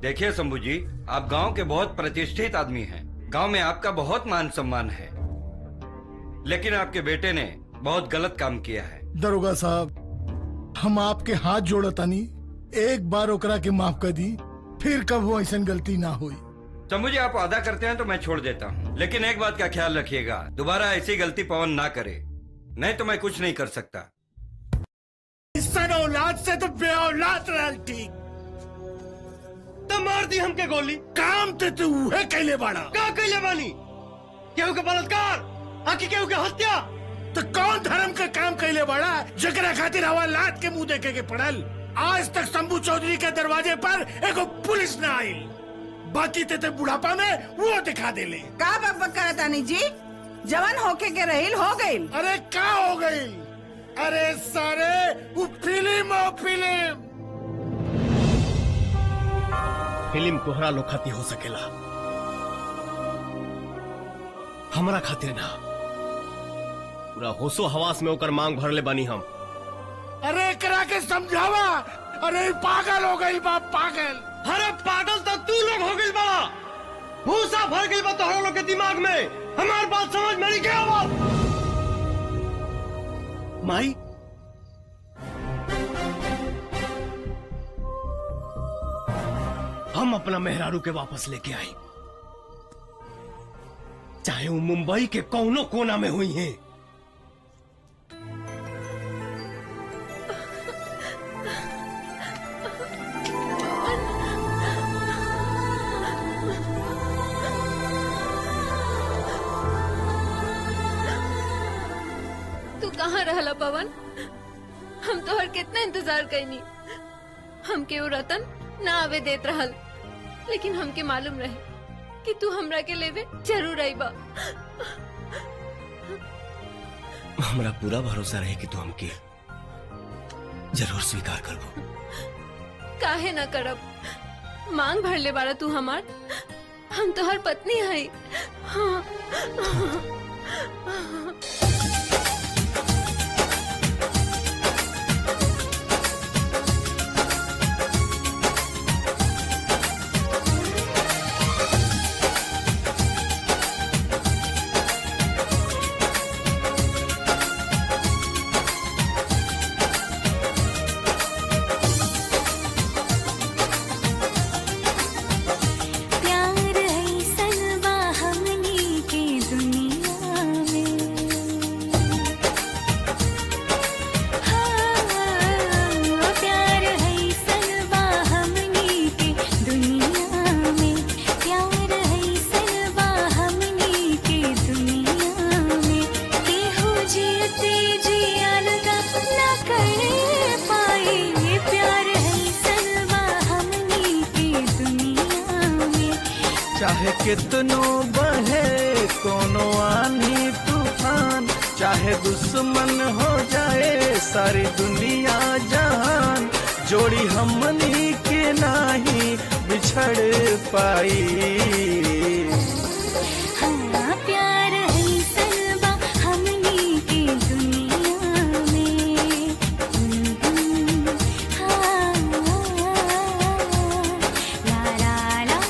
देखिए शंभू जी, आप गांव के बहुत प्रतिष्ठित आदमी हैं। गांव में आपका बहुत मान सम्मान है, लेकिन आपके बेटे ने बहुत गलत काम किया है। दरोगा साहब, हम आपके हाथ जोड़तानी, एक बार ओकरा के माफ कर दी, फिर कब वो ऐसा गलती ना हुई। शंभू जी, आप वादा करते हैं तो मैं छोड़ देता हूँ, लेकिन एक बात का ख्याल रखिएगा, दोबारा ऐसी गलती पवन ना करे, नहीं तो मैं कुछ नहीं कर सकता। इस औलाद से तो बेऔलाद रहल ठीक। तो मार दी हमके गोली। काम ते तू है कैले बाड़ा। का कैले बानी? केहू के बलात्कार, आखिर केहू के हत्या। तो कौन धर्म का काम कैले बाड़ा जकरा खातिर हवा लात के मुंह देखे के पड़ल? आज तक शंभू चौधरी के दरवाजे पर एगो पुलिस न आई, बाकी ते बुढ़ापा में वो दिखा देले। का बकबक करत आनी जी? जवान होके के रहील हो गईल। अरे का हो गईल? अरे सारे वो फिल्म फिल्म कोहरा लो खाती हो सकेला, हमरा खातिर ना। पूरा होशो हवास में होकर मांग भर ले बानी हम। अरे करा के समझावा। अरे पागल हो गई बाप, पागल। अरे पागल तो तू लोग हो गई बड़ा, भूसा भर गई बा तोहरा लोग के दिमाग में। हमारी बात समझ में नहीं क्या बात? माई, हम अपना मेहरारू के वापस लेके आए, चाहे वो मुंबई के कौनो कोना में हुई हैं। तू कहाँ रहला पवन? हम तो हर कितना इंतजार कईनी, हमके वो रतन ना आवे देत रहल, लेकिन हमके मालूम रहे कि तू हमरा के लेवे जरूर आईबा। हमरा पूरा भरोसा रहे कि तू हमके जरूर स्वीकार करबो। काहे ना करब? मांग भर ले बारा तू हमार, हम तो हर पत्नी है। हाँ। प्यार ऐसन चाहे कितनो बहे कोनो आनी तूफान, चाहे दुश्मन हो जाए सारी दुनिया जहान, जोड़ी हमनी के नाही बिछड़ पाई। हाँ प्यार है सलवा हमनी की दुनिया में। हाँ ला ला ला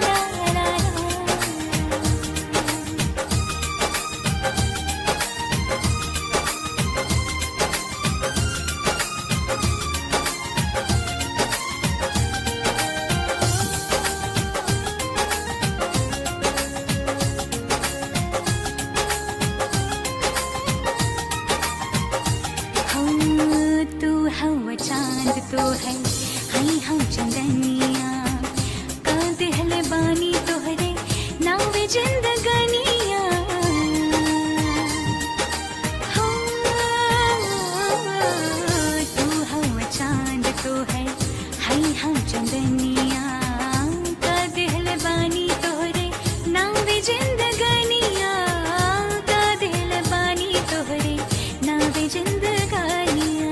ला ला। तू हवा चांद तो है हई हम चंदनिया, का दिहले बानी तोहरे नावे जिंदगनिया। तू हवा चांद तो है हई हम चंदनिया, का दिहले बानी तोहरे नावे जिंदगनिया, का दिहले बानी तोहरे नावे जिंदगनिया।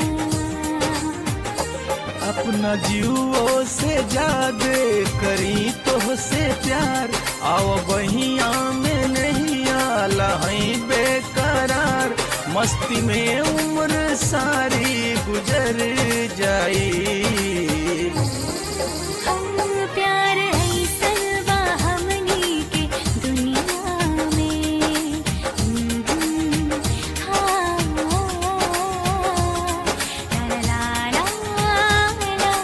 अपना जीवो से जादे करी तो से प्यार, आओ बहिया में नहीं आला हई बेकरार, मस्ती में उम्र सारी गुजर जाई। प्यार है सलवा हमनी के दुनिया में। हाँ ला ला ला ला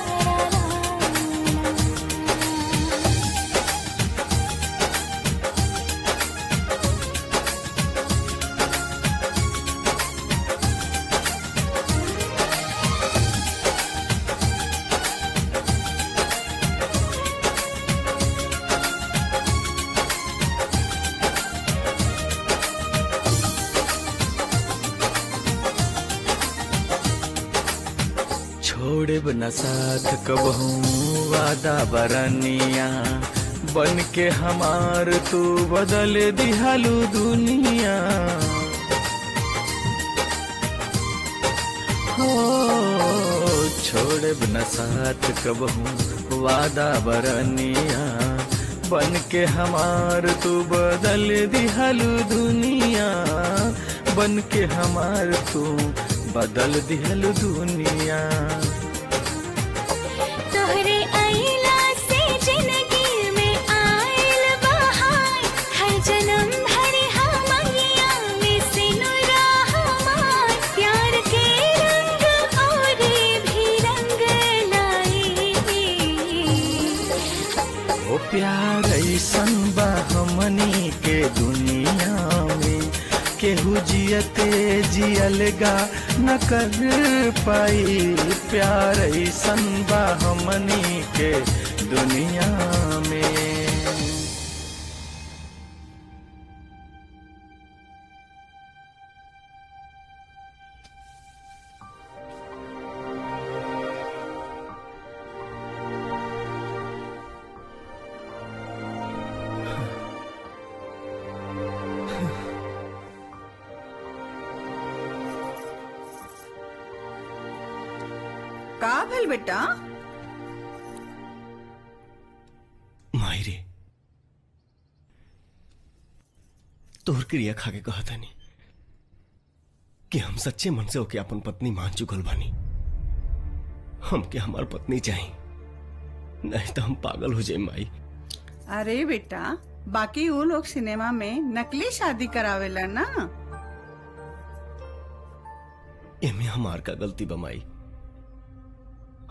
छोड़े बना साथ कबहू वादा बरनिया, बन के हमार तू बदल दिहालू दुनिया। हो छोड़े बना साथ कबहू वादा बरनिया, बन के हमार तू बदल दिहालू दुनिया, बन के हमार तू बदल दिहलू दुनिया। तोहरे आइला से जिंदगी में आइल बहार, हर जन्म भर हमैया में सिनुरा हमार, प्यार के रंग और भी रंग लाई। ओ प्यार ऐसन बा हमनी के दुनिया में, केहू जियते जियलगा न कर पाई। प्यार ऐसन बा हमनी के दुनिया में। का भेल बेटा? मायरे तोहर क्रिया खा के कहा था नहीं कि हम सच्चे मन से होके अपन पत्नी मान चुकल बानी। हमके हमार पत्नी चाहिए, नहीं तो हम पागल हो जाए माई। अरे बेटा बाकी वो लोग सिनेमा में नकली शादी करावेला ना। एमे हमार का गलती बमाई।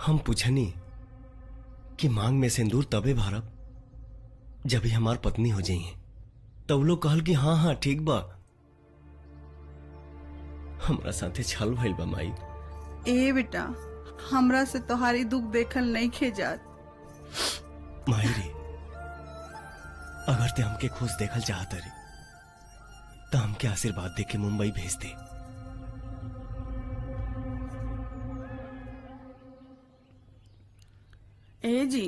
हम पूछनी कि मांग में सिंदूर तबे भरब जब ही हमार पत्नी हो जाइए, तब लोग कहल कि हाँ हाँ ठीक बा। हमरा साथे छल भइल बा माई। ए बेटा हमरा से तोहारी दुख देखल नहीं खेजात। माई रे अगर ते हमके खुश देखल चाहत रे तो हमके आशीर्वाद दे के मुंबई भेज दे। ए जी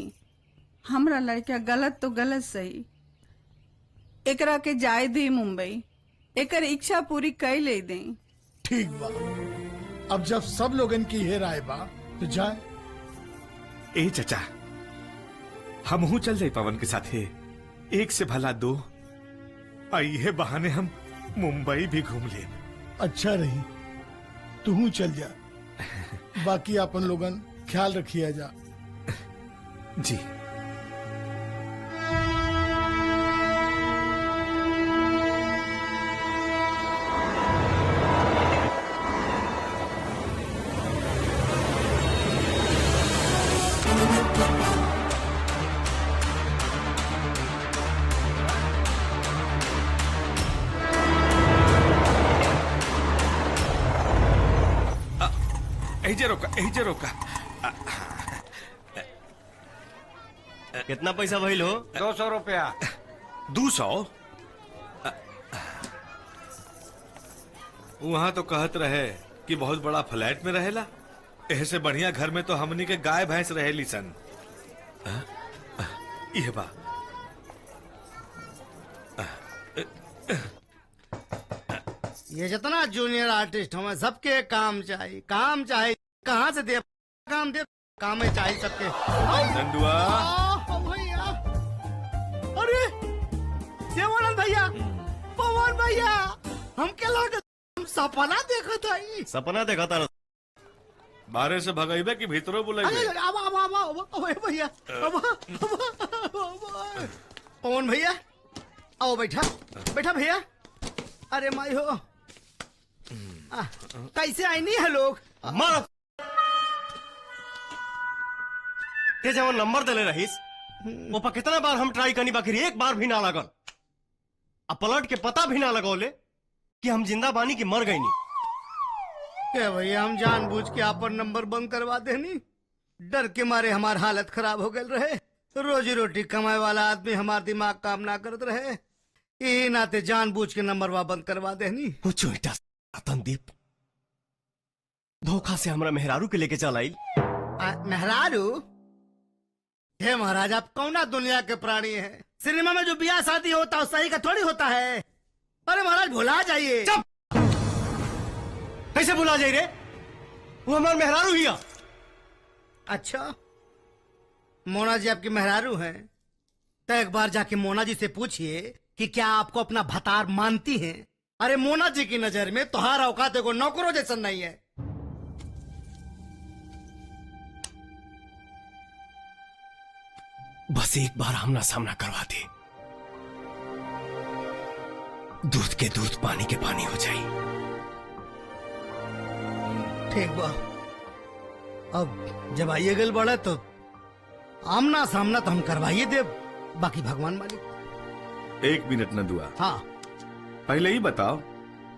हमरा लड़का गलत तो गलत सही, एकरा के जाए दी मुंबई, एकर इच्छा पूरी कर ले दे। ठीक बा, अब जब सब लोगन की ये राय बा तो जाए। ए चचा, हमहू चल जाए पवन के साथे, एक से भला दो, आइए बहाने हम मुंबई भी घूम ले। अच्छा रही, तू चल जा, बाकी अपन लोगन ख्याल रखिए जा। जी। एहिजे रोका। कितना पैसा भइल हो? 200 रुपया। 200? वहां तो कहत रहे कि बहुत बड़ा फ्लैट में रहेला, ऐसे बढ़िया घर में तो हमनी के गाय भैंस रहेली सन। ये बा ये जितना जूनियर आर्टिस्ट हमें सबके काम चाहिए, काम चाहिए। कहाँ से दे काम, दे काम ही चाहिए सबके। नंदुआ, भैया, अरे देवानंद भैया, पवन भैया, हम क्या लौट सपना देखा था। सपना देखा था? बाहर से भगाइबे कि भीतरों बुलाइबे? भैया, पवन भैया आओ, बैठा बैठा भैया। अरे माई हो, कैसे आई नहीं है लोग? मारो ते जब नंबर दिले रहीस, वो पर कितना बार हम ट्राई करनी, बाकी एक बार भी ना लगल। अब पलट के पता भी ना लगौले कि हम जिंदा बानी की मर गई नहीं। क्या भैया, हम जानबूझ के आपन नंबर बंद करवा देनी, डर के मारे हमार हालत खराब हो गए रहे। रोजी रोटी कमाए वाला आदमी हमार दिमाग काम ना करत रहे, ये नाते जानबूझ के नंबर वा बंद करवा देनी। वो चोइटा संदीप धोखा से हमरा मेहरारू के लेके चल आई। मेहरारू? हे महाराज, आप कौना दुनिया के प्राणी हैं? सिनेमा में जो ब्याह शादी होता है सही का थोड़ी होता है। अरे महाराज भुला जाइए। कैसे भुला जाइए रे? वो हमारे मेहरारू ही है। अच्छा, मोना जी आपकी मेहरारू हैं? तो एक बार जाके मोना जी से पूछिए कि क्या आपको अपना भतार मानती हैं? अरे मोना जी की नजर में तुम्हारा औकात को नौकरों जैसा नहीं है। बस एक बार हमना सामना करवा दे, दूध के दूध पानी के पानी हो जाए। ठीक बा, अब जब आइए गल बड़ा तो आमना सामना तो हम करवाइए दे, बाकी भगवान मालिक। 1 मिनट नंदुआ। हाँ, पहले ही बताओ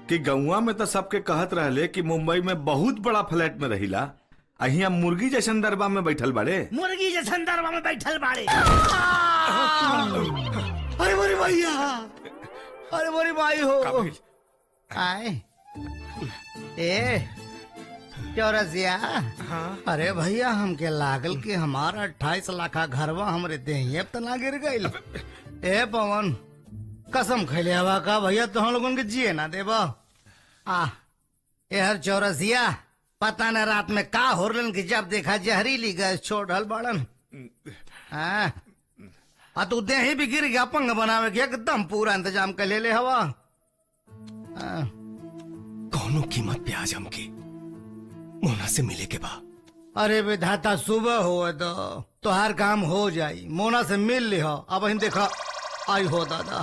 कि गौवा में तो सबके कहत रहले कि मुंबई में बहुत बड़ा फ्लैट में रहिला, अहिया मुर्गी जैसन दरबा में बैठल बाड़े। मुर्गी जैसन दरबा में बैठल बाड़े। अरे मोरी भैया, अरे मोरी भाई हो। आए ए चौरसिया। हाँ? अरे भैया, हमके लागल कि हमारा 28 लाख घरवा हमरे देहिए तो ना गिर गईल। ए पवन, कसम खैले हवा का भैया तो हम लोगन के जिए ना देबा। ए हर चौरसिया, पता न रात में का हो रलन कि जब देखा जहरीली गैस छोड़ ढल बाड़न। तू देही भी गिर गया, पंग बनावे के एकदम पूरा इंतजाम कर ले हवा। कौनो कीमत पे आज हमके मोना से मिले के बा। अरे विधाता, सुबह हो तो हर काम हो जाई, मोना से मिल ली हो। अब हम देखा आई हो दादा,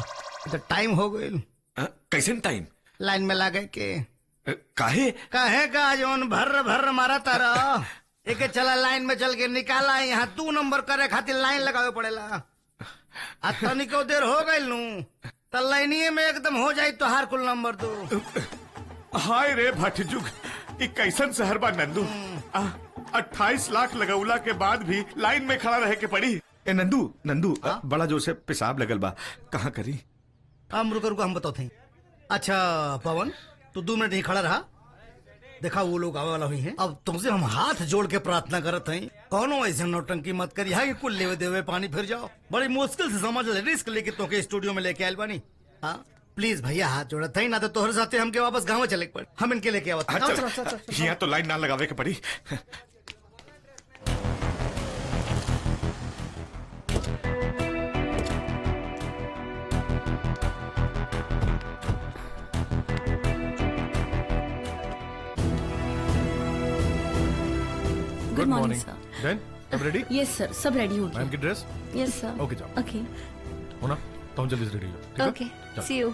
तो टाइम हो गई। कैसे टाइम? लाइन में लागे के काहे का जोन भर मारा तारा एक चला लाइन में चल के निकाला। यहाँ 2 नंबर करे खातिर लाइन लगावे पड़ेला। तनिको देर हो गई नू तो लाइनिए में एकदम हो जाये तो हार कुल नंबर 2। हाय रे भटजुग, कैसन शहर बा नंदू। 28 लाख लगौला के बाद भी लाइन में खड़ा रहे के पड़ी। ए नंदू बड़ा जोर से पेशाब लगल बा, कहाँ करी? हम रुको हम बताओ थे। अच्छा पवन, तू 2 मिनट ही खड़ा रहा, देखा वो लोग आवे वाला हुई हैं। अब तुमसे हम हाथ जोड़ के प्रार्थना करत हैं, कौनो ऐसे नौटंकी मत कर, यहाँ के कुल लेवे देवे पानी फिर जाओ। बड़ी मुश्किल से समझ ले, रिस्क लेके तोके स्टूडियो में लेके आयल बानी। हाँ प्लीज भैया हाथ जोड़त है, ना तो तोहरे साथे हमके वापस गाँव चले पड़, हम इनके लेके आवत हैं। यहाँ तो लाइन ना लगावे के पड़ी। गुड मॉर्निंग सर। देन सब रेडी? यस सर, सब रेडी हो मैम की ड्रेस? यस सर। ओके जाओ। ओके होना तो हम जल्दी से रेडी हो, ठीक है? ओके, चलो। सी यू।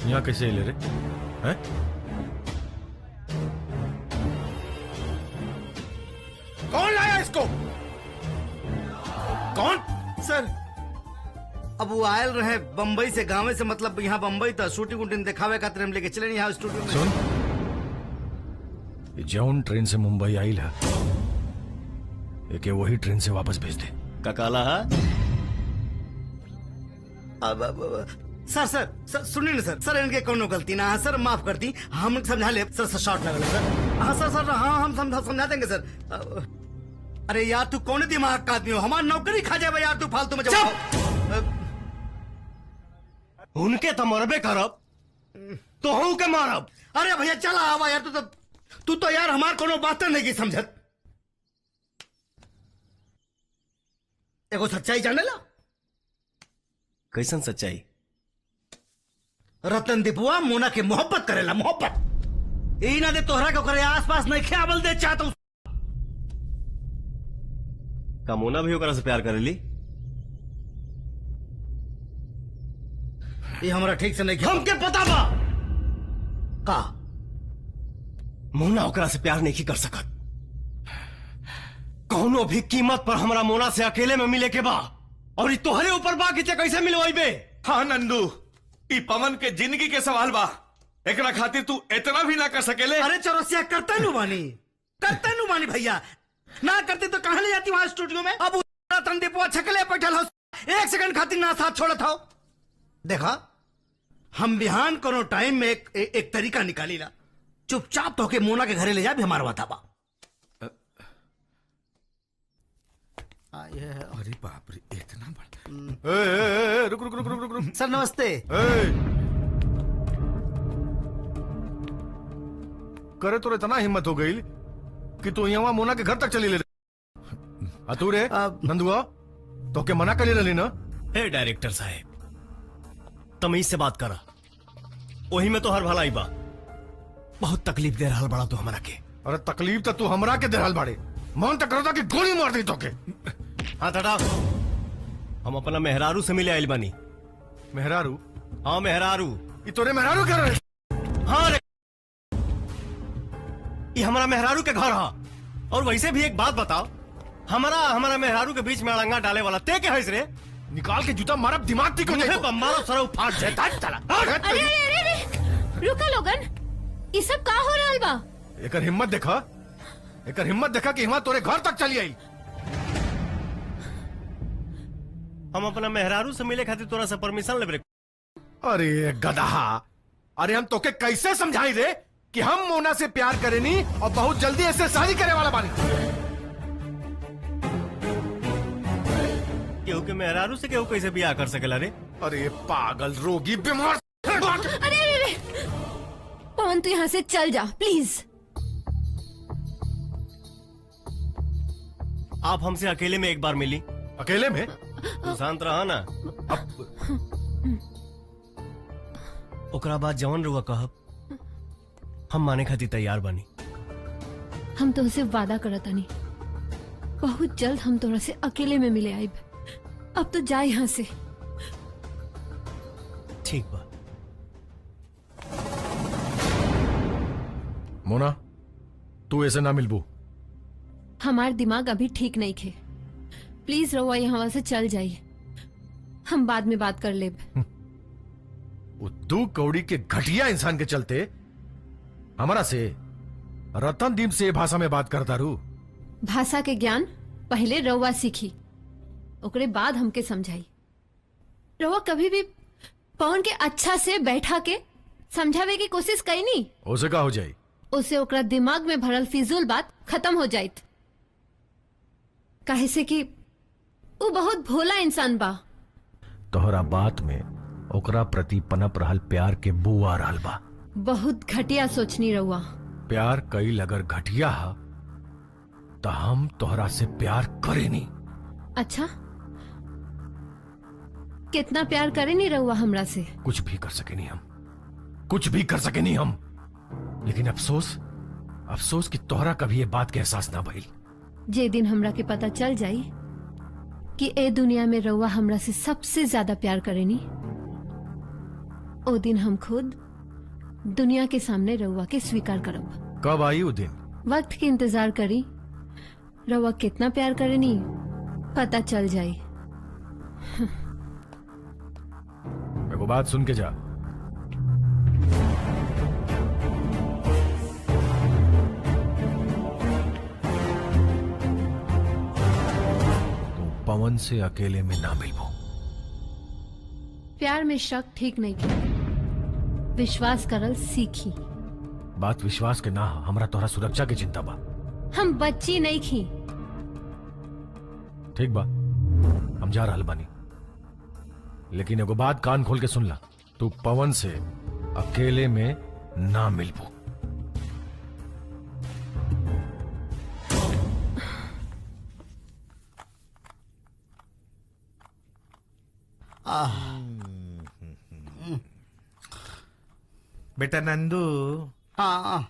यहाँ कैसे ले रहे हैं? कौन लाया इसको? कौन? सर अब वो आयल रहे बम्बई से, गाँव से, मतलब यहाँ बम्बई था शूटिंग वूटिंग दिखावे खातिर हम लेके चले यहाँ स्टूडियो में। सुन, जौन ट्रेन से मुंबई आई है एके वही ट्रेन से वापस भेज दे। का काला है? अब सर सर सर सुनिए ना सर, सर इनके कोनो गलती ना है सर, माफ कर दी, हम समझा ले सर, सर शॉर्ट लगा सर। हाँ सर सर, हाँ हम समझा देंगे सर। अरे यार तू कौन दिमाग का आदमी हो, हमारा नौकरी खा जाए यार, तू फालतू में उनके तो मरबे करब तो हूं के मारब। अरे भैया चला आवा यार, तू तो यार हमार कोनो बात नहीं की समझत। एगो सच्चाई जाने ला। कैसन सच्चाई? रतन दीपुआ मोना के मोहब्बत करेला, मोहब्बत। यही ना दे तोहरा के ओकरे आसपास नहीं ख्याबल दे चाहता हूं। का मोना भी ओकरा से प्यार करेली? ये हमरा ठीक से नहीं हमके पता बा का मोना ओकरा से प्यार नहीं कर सकत। कौनो भी कीमत पर हमरा मोना से अकेले में मिले के बा, और तोहरे ऊपर बा कि कैसे मिलवाइबे? हाँ नंदू, ई पवन के जिंदगी के सवाल बा, एकरा खातिर तू इतना भी ना कर सकेले। अरे चौरसिया करते नु बानी भैया, ना करते तो कहां ले जाती वहां स्टूडियो में। अब रतन दीपुआ छकले बैठल हो, एक सेकंड खातिर ना साथ छोड़त हो। देखा हम बिहान कोनो टाइम में एक तरीका निकाली ला, चुपचाप तो के मोना के घरे ले जा भी हमारा बात बा। अरे बाप रे, इतना बड़ा। रुक रुक रुक रुक रुक। सर नमस्ते। करे तो इतना हिम्मत हो गई कि तू यहाँ मोना के घर तक चली ले। अतुरे नंदुआ तो के मना कर ले ना। हे डायरेक्टर साहब, तमीज से बात करा, वही में तो हर भलाई बा। बहुत तकलीफ दे रहा बड़ा तू हमरा के। अरे तकलीफ तो तू हमरा के दे रहा बाड़े, मन तक करता कि गोली मार दी तो के। हाँ हटा, हम अपना मेहरारू से मिले आइल बानी। मेहरारू? हाँ मेहरारू। ये तोरे मेहरारू कर रहे? हाँ रे, ये हमारा मेहरारू के घर है। और वैसे भी एक बात बताओ, हमारा मेहरारू के बीच में अड़ंगा डाले वाला ते के है रे? निकाल के जूता मारा दिमाग ठीक हो जाए। मारो सर फाट जाए। अरे रुका लोगन, ये सब का हो रहा बा? एकर हिम्मत देखा कि हिम्मत तोरे घर तक चली आई। हम अपना मेहरारू से मिले खातिर तोरा से परमिशन लेबे। अरे गधा, अरे हम तोके कैसे समझाई रे कि हम मोना से प्यार करेनी और बहुत जल्दी ऐसे शादी करे वाला बानी। केहू के मेहरारू से केहू कैसे ब्याह कर सकेला रे? अरे पागल, रोगी, बीमार। अरे पवन तू यहाँ से चल जा प्लीज। आप हमसे अकेले में एक बार मिली। अकेले में? तू शांत रहा ना। ओकरा बाद जवन रुआ कहब हम माने खातिर तैयार बानी। हम तुमसे वादा करता नहीं, बहुत जल्द हम तोरा से अकेले में मिले आइब। अब तो जा यहाँ से। ठीक बा। मोना तू ऐसे ना मिलबू। हमार दिमाग अभी ठीक नहीं खे। प्लीज रहुआ यहाँ से चल जाइए, हम बाद में बात कर ले। वो दू कौड़ी के घटिया इंसान के चलते हमारा से रतन दीप से भाषा में बात करता रू। भाषा के ज्ञान पहले रहुआ सीखी, ओकरे बाद हमके समझाई। रहुआ कभी भी पवन के अच्छा से बैठा के समझावे की कोशिश कई नहीं। उसे का हो जाई? उसे ओकरा दिमाग में भरल फिजूल बात खत्म हो जाइत। काहे से कि वो बहुत भोला इंसान बा। तोहरा बात में ओकरा प्रति पनप रहल प्यार के बू आ रहल बा। बहुत घटिया सोचनी रहुआ। प्यार कई अगर घटिया हा तो हम तोहरा से प्यार करे नहीं। अच्छा, कितना प्यार करे नहीं रहुआ हमरा से? कुछ भी कर सके नहीं हम, कुछ भी कर सके नहीं हम। लेकिन अफसोस, अफसोस कि तोहरा कभी ये बात के एहसास ना भइल। जे दिन हमरा के पता चल जाई कि ए दुनिया में रहुआ हमरा से सबसे ज्यादा प्यार करेनी, ओ दिन हम खुद दुनिया के सामने रहुआ के स्वीकार करब। कब आई वो दिन? वक्त के इंतजार करी, रहुआ कितना प्यार करेनी पता चल जाई। एगो बात सुन के जा। पवन से अकेले में ना मिलबो। प्यार में शक ठीक नहीं की, विश्वास करल सीखी। बात विश्वास के ना, हमरा तोहरा सुरक्षा की चिंता बा। हम बच्ची नहीं खी। ठीक बा, हम जा रहल बानी, लेकिन एगो बात कान खोल के सुन ला, तू पवन से अकेले में ना मिलबो। बेटा नंदू, हाँ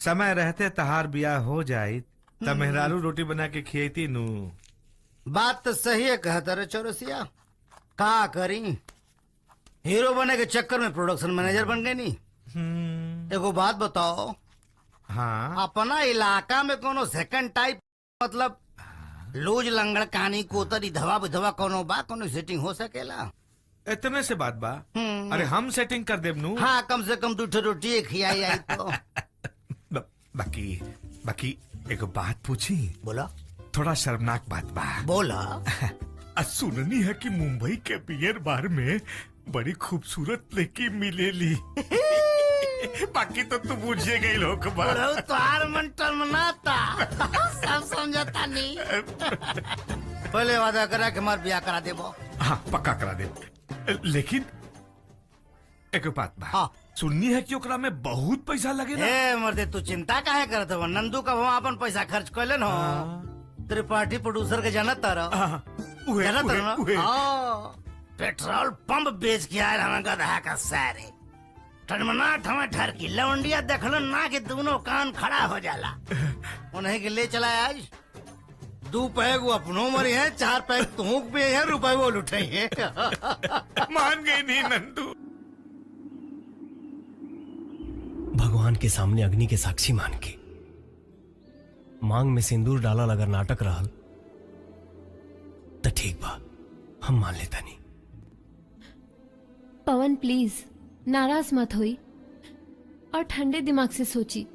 समय रहते तहार बियाह हो जाई त मेहरारू रोटी बना के खियती नू। बात तो सही है कहता रे चौरसिया। का करी, हीरो बने के चक्कर में प्रोडक्शन मैनेजर बन गए नी। एगो बात बताओ, हाँ अपना इलाका में कोनो सेकंड टाइप मतलब लूज लंगड़ कहानी कोतर इधवा विधवा कोनो बा, कोनो सेटिंग हो सकेला? इतने से बात बा। अरे हम सेटिंग कर देब नू। हाँ, कम से कम 2 रोटी खियाई आई तो। बाकी एक बात पूछी? बोला। थोड़ा शर्मनाक बात बा। बोला। सुननी है कि मुंबई के बियर बार में बड़ी खूबसूरत लड़की मिलेली। बाकी तो तू बुझे गई लोग तोहार मन टर्मनाता। सब समझता नहीं। पहले वादा करा कि हमार ब्याह करा देबो। हाँ पक्का करा दे। लेकिन एक बात बा। हाँ। सुननी है कि ओकरा में बहुत पैसा लगे ना। ए मर्दे, तू चिंता काहे करत हो? नंदू का वहाँ अपन पैसा खर्च कैलन हो। त्रिपाठी प्रोड्यूसर के जानत तारा? जानत तारा ना? पेट्रोल पंप बेच के आयल हमें गधा का सारे टनमनाट हमें ठर की लवंडिया देखलो ना कि दोनों कान खड़ा हो जाला। उन्हें के ले चला आज 2 पैग वो अपनों मरे हैं, 4 पैग तूक पे है, रुपए वो लुटे हैं। मान गई नहीं नंदू। भगवान के सामने अग्नि के साक्षी मान के मांग में सिंदूर डाला अगर नाटक रहल तो ठीक बा, हम मान लेता नहीं। पवन प्लीज नाराज मत होई और ठंडे दिमाग से सोची।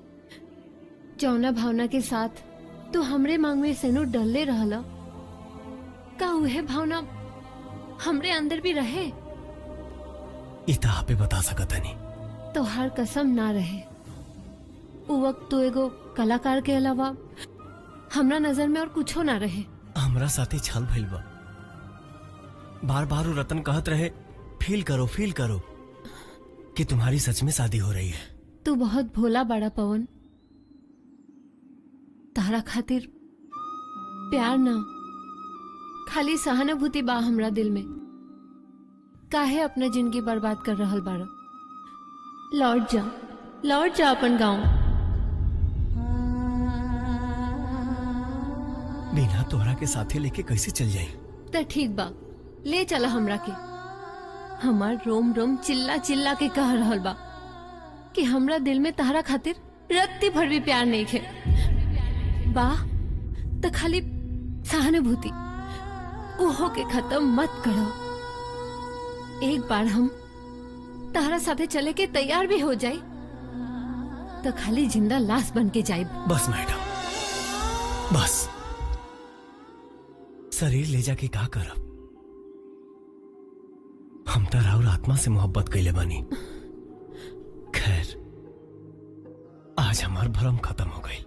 जौना भावना के साथ तू हमरे मांग में सिंदूर डलले रहला, का उहे भावना हमरे अंदर भी रहे? इता पे बता सकता नहीं। तो हर कसम ना रहे। उ वक्त तो एगो कलाकार के अलावा हमरा नजर में और कुछो ना रहे। हमरा साथी छल भइल बा। बार बार रतन कहत रहे फील करो कि तुम्हारी सच में शादी हो रही है। तू बहुत भोला बड़ा पवन। तारा खातिर प्यार ना, खाली सहानुभूति बा हमरा दिल में। काहे अपना जिंदगी बर्बाद कर रहल बाड़ा? लौट जा अपन गांव। बिना तोहरा के साथे लेके कैसे चल जाई? तो ठीक बा, ले चला हमरा के। हमार रोम रोम चिल्ला चिल्ला के कह रहल बा कि हमरा दिल में तहरा खातिर रत्ती भर भी प्यार नहीं खे। बा तो खाली सहानुभूति उहो के खत्म मत करो। एक बार हम तारा साथे चले के तैयार भी हो जाए तो खाली जिंदा लाश बन के जाए। बस मैडम बस, शरीर ले जाके का करब? हम तो राउर आत्मा से मोहब्बत कैले बानी। खैर आज हमार भरम खत्म हो गई।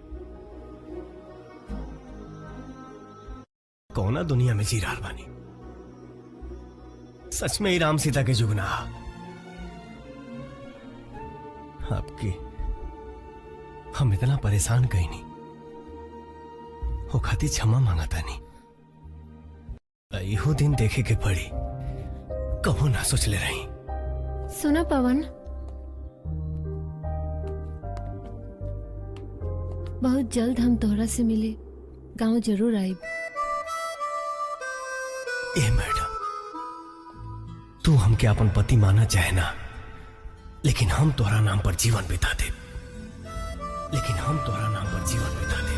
कौना दुनिया में जी रहा बानी? सच में ही राम सीता के जुग ना। आपकी हम इतना परेशान कहीं नहीं हो, खाती क्षमा मांगा था नहीं। इहो दिन देखे के पड़ी, कबो ना सोच ले रही। सुना पवन, बहुत जल्द हम तोहरा से मिले गांव जरूर आए। ए मैडम, तू हमके अपन पति माना चाहे ना, लेकिन हम तोहरा नाम पर जीवन बिता दे। लेकिन हम तोहरा नाम पर जीवन बिता दे।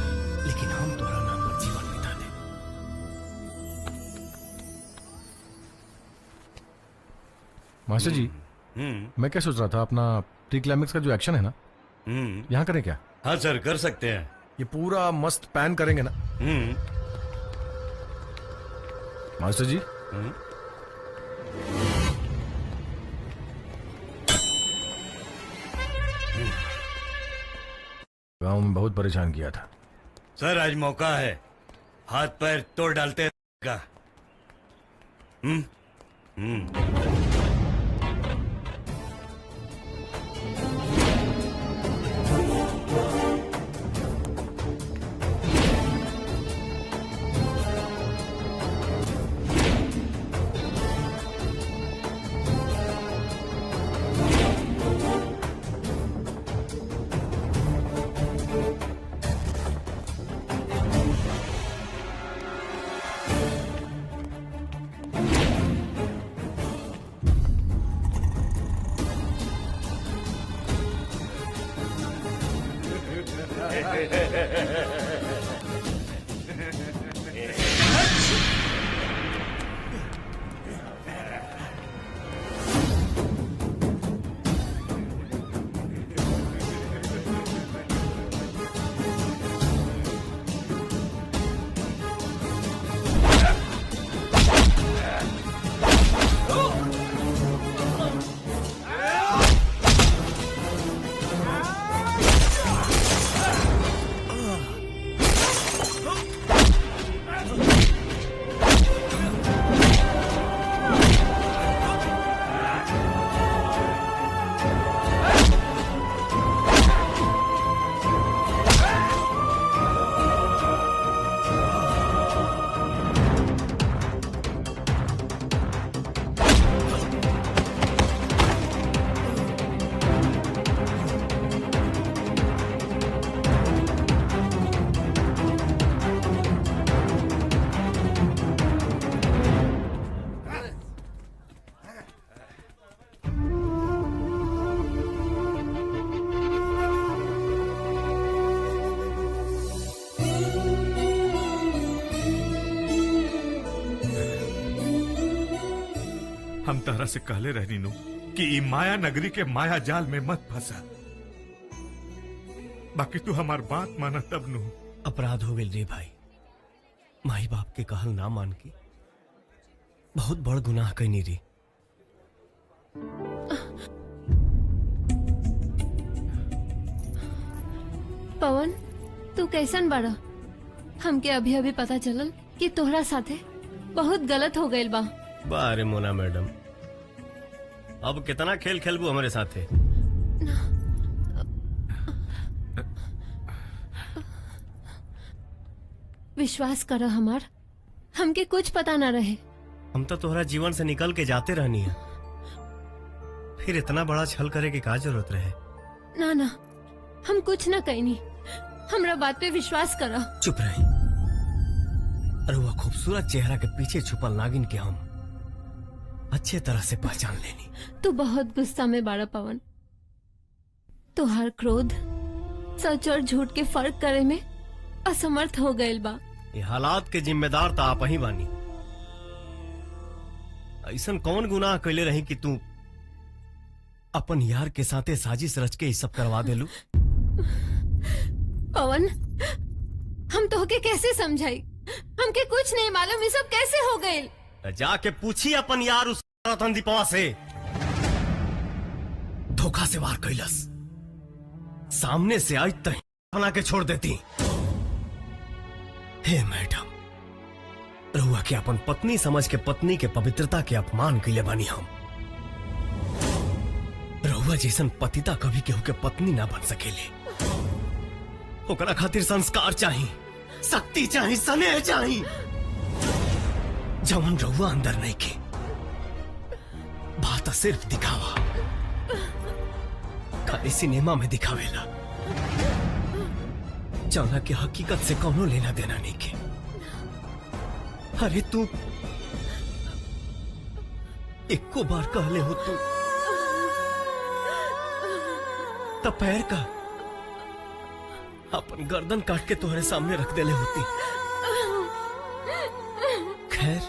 लेकिन हम तोहरा नाम पर जीवन बिता दे। मास्टर जी, मैं क्या सोच रहा था, अपना प्री क्लाइमेक्स का जो एक्शन है ना, यहाँ करें क्या? हाँ सर, कर सकते हैं। ये पूरा मस्त पैन करेंगे ना? मास्टर जी, गांव में बहुत परेशान किया था सर। आज मौका है, हाथ पैर तोड़ डालते का। हम तरह से कहले रहनी नु कि ई माया नगरी के माया जाल में मत फंसा। बाकी तू हमार बात माना तब नु। अपराध हो गए रे भाई, माई बाप के कहल ना मान के बहुत बड़ गुनाह कैनी रे। पवन, तू कैसन बाड़ा? हमके अभी अभी पता चलल कि तोहरा साथे बहुत गलत हो गइल बा। बारे मोना मैडम, अब कितना खेल खेलबू हमारे साथे? विश्वास करो हमार, हमके कुछ पता ना रहे। हम तो तोहरा जीवन से निकल के जाते रहनी है, फिर इतना बड़ा छल करे की का जरूरत रहे? ना ना, हम कुछ ना कहनी, हमरा बात पे विश्वास करो। चुप रही। अरे वह खूबसूरत चेहरा के पीछे छुपल नागिन के हम अच्छे तरह से पहचान लेनी। तू बहुत गुस्सा में बाड़ा पवन। तुहार क्रोध सच और झूठ के फर्क करे में असमर्थ हो गए बा। ये हालात के जिम्मेदार तो आप ही बानी। ऐसा कौन गुनाह कैले रही कि तू अपन यार के साथे साजिश रच के ये सब करवा देलू? पवन, हम तो के कैसे समझाई? हमके कुछ नहीं मालूम, ये सब कैसे हो गए? जाके पूछी अपन यार उस रतन दीपवा से। धोखा से वार कैलस, सामने से आज तक बना के छोड़ देती। हे मैडम, रहुआ के अपन पत्नी समझ के पत्नी के पवित्रता के अपमान के लिए बनी हम। रहुआ जैसन पतिता कभी केहू के पत्नी ना बन सकेले। ओकरा खातिर संस्कार चाहिए, शक्ति चाहिए, स्नेह चाहिए, जवन रहुआ अंदर नहीं के। बात सिर्फ दिखावा, खाली सिनेमा में दिखावेला, जौना के हकीकत से कौनो लेना देना नहीं के। अरे तू एको बार कहले हो तू पैर का अपन गर्दन काट के तुम्हारे सामने रख देले होती। खैर,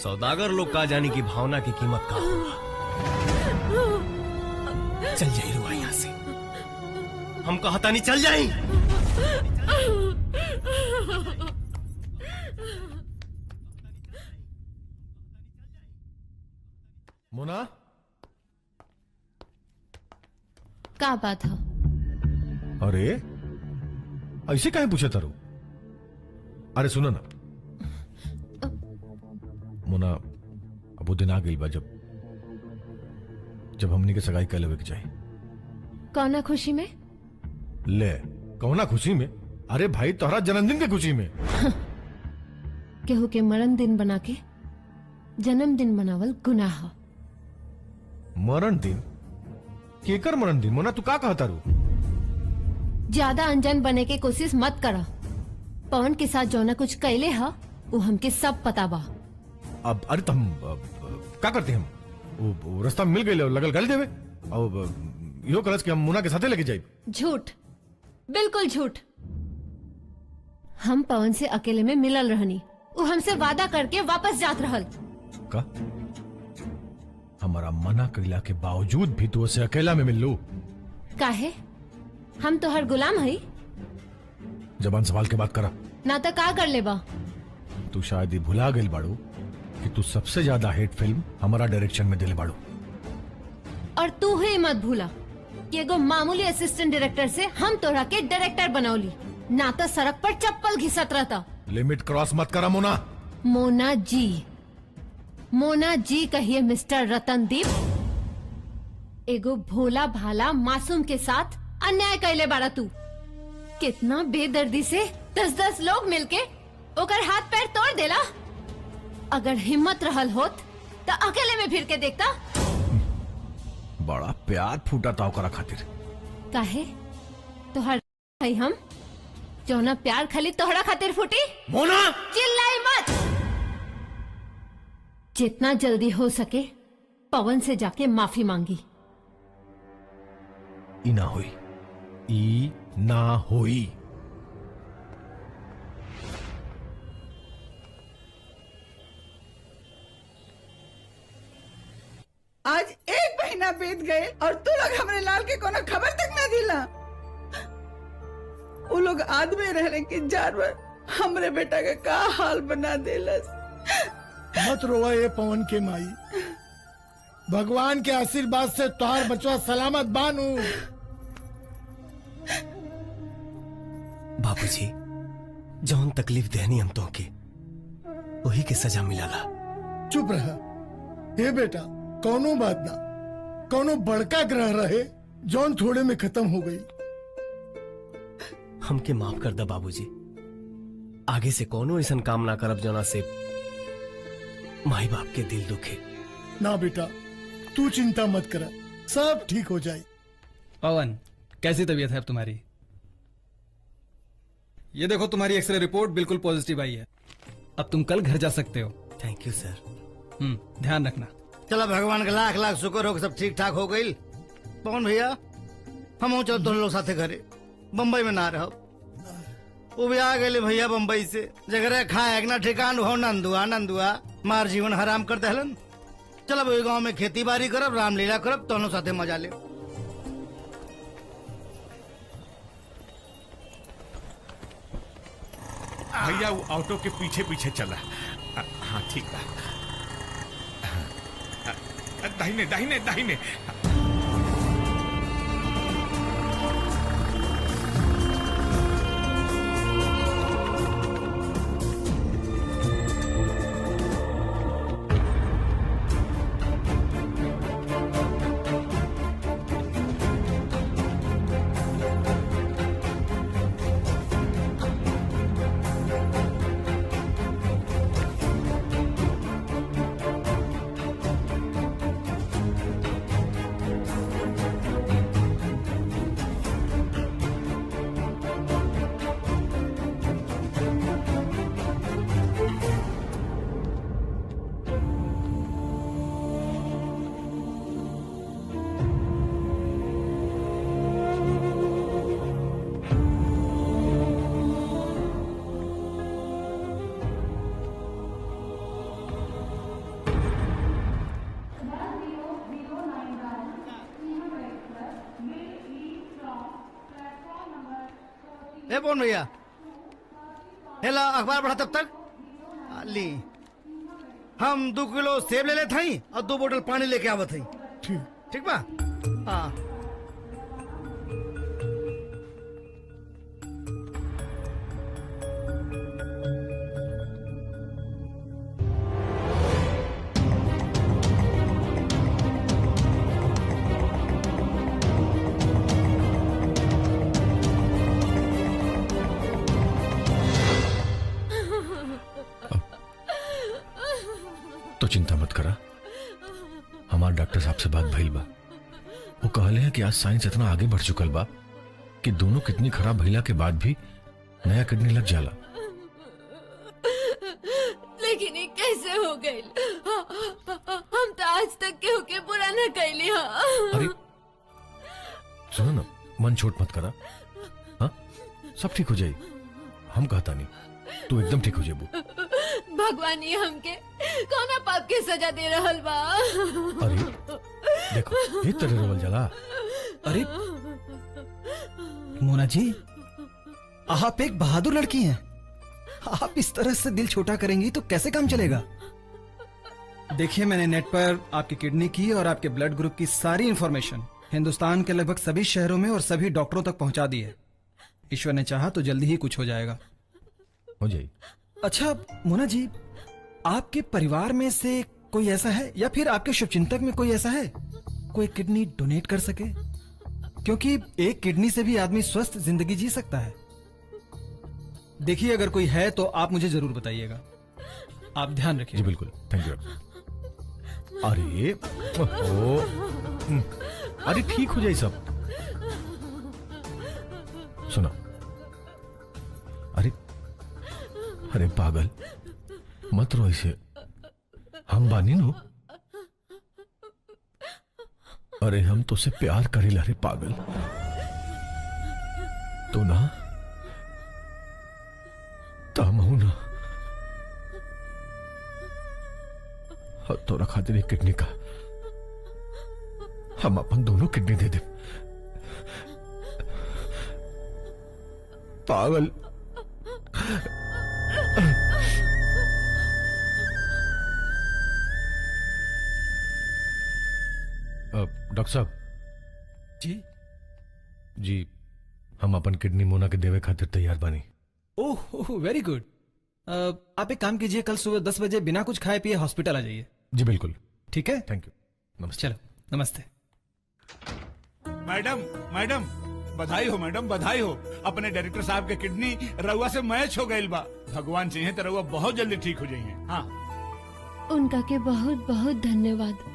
सौदागर लोग का जाने की भावना की कीमत का होगा। चल जाई रुआ यहां से, हम कहता नहीं चल जाई। मोना, का बात है? अरे ऐसे काहे पूछे तारू? अरे सुनो ना मोना, अब वो दिन आ गई बा जब हमनी के सगाई कर लेवे के चाहिए। कौना खुशी में? ले, कौना खुशी में? अरे भाई, तोहरा जन्मदिन के खुशी में। केहू के मरण दिन बना के जन्मदिन मनावल गुनाह है। मरण दिन? केकर मरण दिन? मोना, तू का कहता रू? ज्यादा अनजान बने के कोशिश मत करा। पवन के साथ जो ना कुछ कैले है वो हमके सब पता बा। अब अरे तुम क्या करते हम? वो रास्ता मिल गए, लगल गल देवे और यो कलश के हम मुना के साथे लेके जाए। झूठ, बिल्कुल झूठ। हम पवन से अकेले में मिलल रहनी, वो हमसे वादा करके वापस जात रहल। का? हमारा मना कैला के बावजूद भी तू उसे अकेला में मिल लू? काहे? हम तो हर गुलाम है। जबान संभाल के बात करा, ना तो का कर लेबा? तू शायद ही भुला गई बाड़ू कि तू सबसे ज्यादा हिट फिल्म हमारा डायरेक्शन में दिले बाड़ू। और तू ही मत भूला कि एगो मामूली असिस्टेंट डायरेक्टर से हम तोरा के डायरेक्टर बनौली, ना तो सड़क पर चप्पल घिसत रहता। लिमिट क्रॉस मत करा मोना। मोना जी, मोना जी कहिए मिस्टर रतनदीप। एगो भोला भाला मासूम के साथ अन्याय कैले बाड़ा तू। कितना बेदर्दी से 10-10 लोग मिलके ओकर हाथ पैर तोड़ देला। अगर हिम्मत रहल होत तो अकेले में फिर के देखता। बड़ा प्यार फूटा था ओकरा खातिर। काहे? तोहर भाई हम जो ना प्यार खाली तोहरा खातिर फूटी। मोना, चिल्लाई मत। जितना जल्दी हो सके पवन से जाके माफी मांगी। ई ना हुई, ई ना हुई। आज 1 महीना बीत गए और तू लोग हमरे लाल के कोनो खबर तक न दिला। वो लोग आदमी रहने की जानवर हमरे बेटा का का हाल बना देलस। मत रोवा ये पवन के माई, भगवान के आशीर्वाद से तोहार बचवा सलामत बानू। बाबूजी, जौन तकलीफ देनी हम तो के वही के सजा मिलाला। चुप रहा। हे बेटा, कौनो बात ना, कौनो बड़का ग्रह रहे जौन थोड़े में खत्म हो गई। हमके माफ कर दा बाबूजी। आगे से कोनो ऐसा काम ना करब जना से माई बाप के दिल दुखे। ना बेटा, तू चिंता मत करा, सब ठीक हो जाए। पवन, कैसी तबीयत है अब तुम्हारी? ये देखो, तुम्हारी एक्सरे रिपोर्ट बिल्कुल पॉजिटिव आई है। अब तुम कल घर जा सकते हो। थैंक यू सर। ध्यान रखना। चलो, भगवान का लाख लाख शुक्र हो, सब ठीक ठाक हो गई। पवन भैया, हम चलो दोनों लोग साथे घरे, बम्बई में ना रहो। वो भी आ गए भैया बम्बई से जगह खाए ना ठिकान हो नंदुआ नंदुआ मार जीवन हराम कर दहलन। चल अब गांव में खेती बाड़ी करब रामलीला करब दोनों साथे मजा ले। भैया वो ऑटो के पीछे पीछे चला। हाँ ठीक है। दाहिने दाहिने दाहिने। ए कौन भैया हेला अखबार पढ़ा तब तक ली हम 2 किलो सेब ले लेते हैं और 2 बोतल पानी लेके आवत हैं। ठीक बा। हाँ तो चिंता मत करा, हमारे डॉक्टर साहब से बात भइल बा। वो कहले हैं कि आज साइंस इतना आगे बढ़ चुकल बा कि दोनों किडनी खराब भइला के बाद भी नया किडनी लग जाला। लेकिन ये कैसे हो गई? हम तो आज तक केहू के बुरा न कैली। अरे सुनो ना, मन छोट मत करा। हाँ सब ठीक हो जाई, हम कहता नहीं, तू एकदम ठीक हो जेबू। भगवान ये हमके कौना पाप के सजा दे रहल बा। अरे देखो ये तरह रोवल जाला। अरे मोना जी, आप एक बहादुर लड़की हैं। आप इस तरह से दिल छोटा करेंगी तो कैसे काम चलेगा? देखिए मैंने नेट पर आपकी किडनी की और आपके ब्लड ग्रुप की सारी इंफॉर्मेशन हिंदुस्तान के लगभग सभी शहरों में और सभी डॉक्टरों तक पहुंचा दी है। ईश्वर ने चाहा तो जल्दी ही कुछ हो जाएगा। हो जाए। अच्छा मोना जी, आपके परिवार में से कोई ऐसा है या फिर आपके शुभचिंतक में कोई ऐसा है कोई किडनी डोनेट कर सके? क्योंकि एक किडनी से भी आदमी स्वस्थ जिंदगी जी सकता है। देखिए अगर कोई है तो आप मुझे जरूर बताइएगा। आप ध्यान रखिए। जी बिल्कुल, थैंक यू। अरे ओहो, अरे ठीक हो जाए सब। सुना, अरे पागल मत रो ऐसे, हम बानी नो। अरे हम तो से प्यार करेला रे पागल। तो ना तम हूं ना, तोरा खातिर एक किडनी का हम अपन दोनों किडनी दे दे। पागल डॉक्टर साहब जी हम अपन किडनी मोना के देवे खातिर तैयार बानी। Oh very good. आप एक काम कीजिए, कल सुबह 10 बजे बिना कुछ खाए पिए हॉस्पिटल आ जाइए। जी बिल्कुल। ठीक है, थैंक यू। नमस्ते। चलो नमस्ते। मैडम मैडम बधाई हो मैडम, बधाई हो। अपने डायरेक्टर साहब के किडनी रउआ से मैच हो गई बा। भगवान चाहिए तो रउआ बहुत जल्दी ठीक हो जाइए। हाँ उनका के बहुत बहुत धन्यवाद।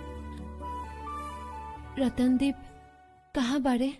रतनदीप कहाँ बारे?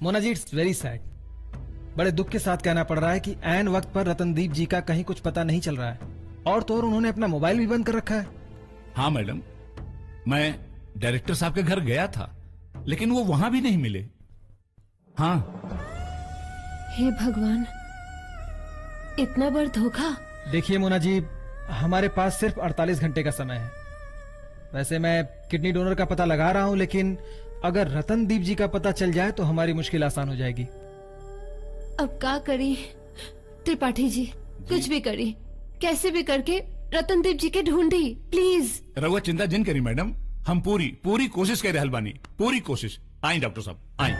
Mona ji, it's very sad. बड़े दुख के साथ कहना पड़ रहा है कि ऐन वक्त पर रतनदीप जी का कहीं कुछ पता नहीं चल रहा है, और तो और उन्होंने अपना मोबाइल भी बंद कर रखा है। हाँ मैडम, मैं डायरेक्टर साहब के घर गया था, लेकिन वो वहां भी नहीं मिले। हाँ। हे भगवान, इतना बड़ धोखा। देखिए मोना जी, हमारे पास सिर्फ 48 घंटे का समय है। वैसे मैं किडनी डोनर का पता लगा रहा हूं, लेकिन अगर रतनदीप जी का पता चल जाए तो हमारी मुश्किल आसान हो जाएगी। अब क्या करी त्रिपाठी जी? कुछ भी करी, कैसे भी करके रतनदीप जी के ढूंढी, प्लीज। रघुआ चिंता जिन करी मैडम, हम पूरी कोशिश कर रहे बानी, पूरी कोशिश। आई डॉक्टर साहब, आई।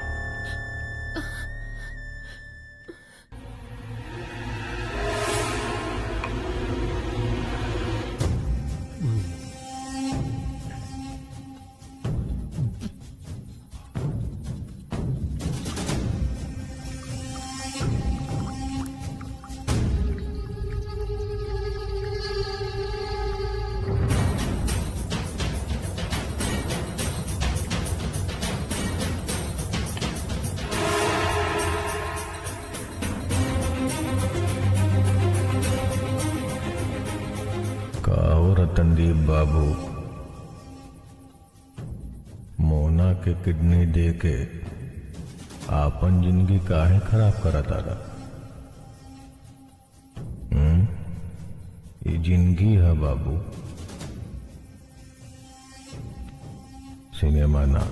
रतनदीप बाबू, मोना के किडनी दे के आपन जिंदगी काहे खराब करत आला? ये जिंदगी है बाबू, सिनेमा ना।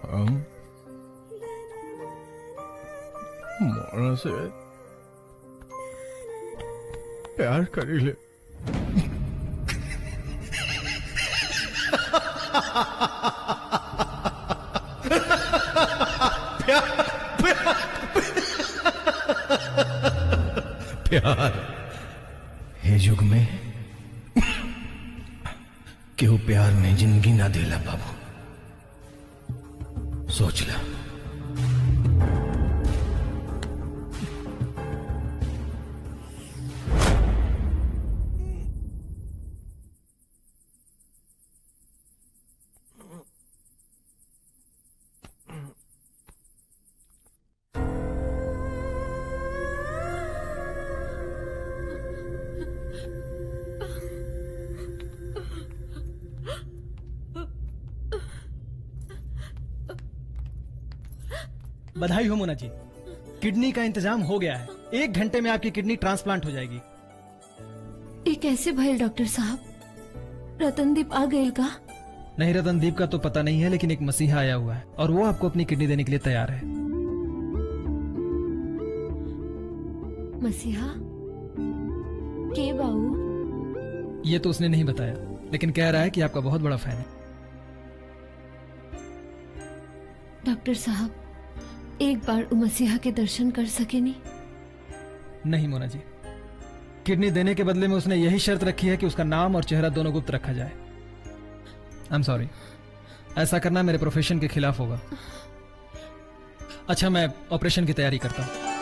हम मोना से प्यार करी ले। प्यार हे युग में केहू प्यार में जिंदगी ना देला बाबू, सोच ला। बधाई हो मोना जी, किडनी का इंतजाम हो गया है। 1 घंटे में आपकी किडनी ट्रांसप्लांट हो जाएगी। ये कैसे भइल डॉक्टर साहब? रतनदीप आ गए का? नहीं, रतनदीप का तो पता नहीं है, लेकिन एक मसीहा आया हुआ है और वो आपको अपनी किडनी देने के लिए तैयार है। मसीहा के बाबू? ये तो उसने नहीं बताया, लेकिन कह रहा है कि आपका बहुत बड़ा फैन है। डॉक्टर साहब, एक बार मसीहा के दर्शन कर सके नहीं? नहीं मोना जी, किडनी देने के बदले में उसने यही शर्त रखी है कि उसका नाम और चेहरा दोनों गुप्त रखा जाए। आई एम सॉरी, ऐसा करना मेरे प्रोफेशन के खिलाफ होगा। अच्छा, मैं ऑपरेशन की तैयारी करता हूं।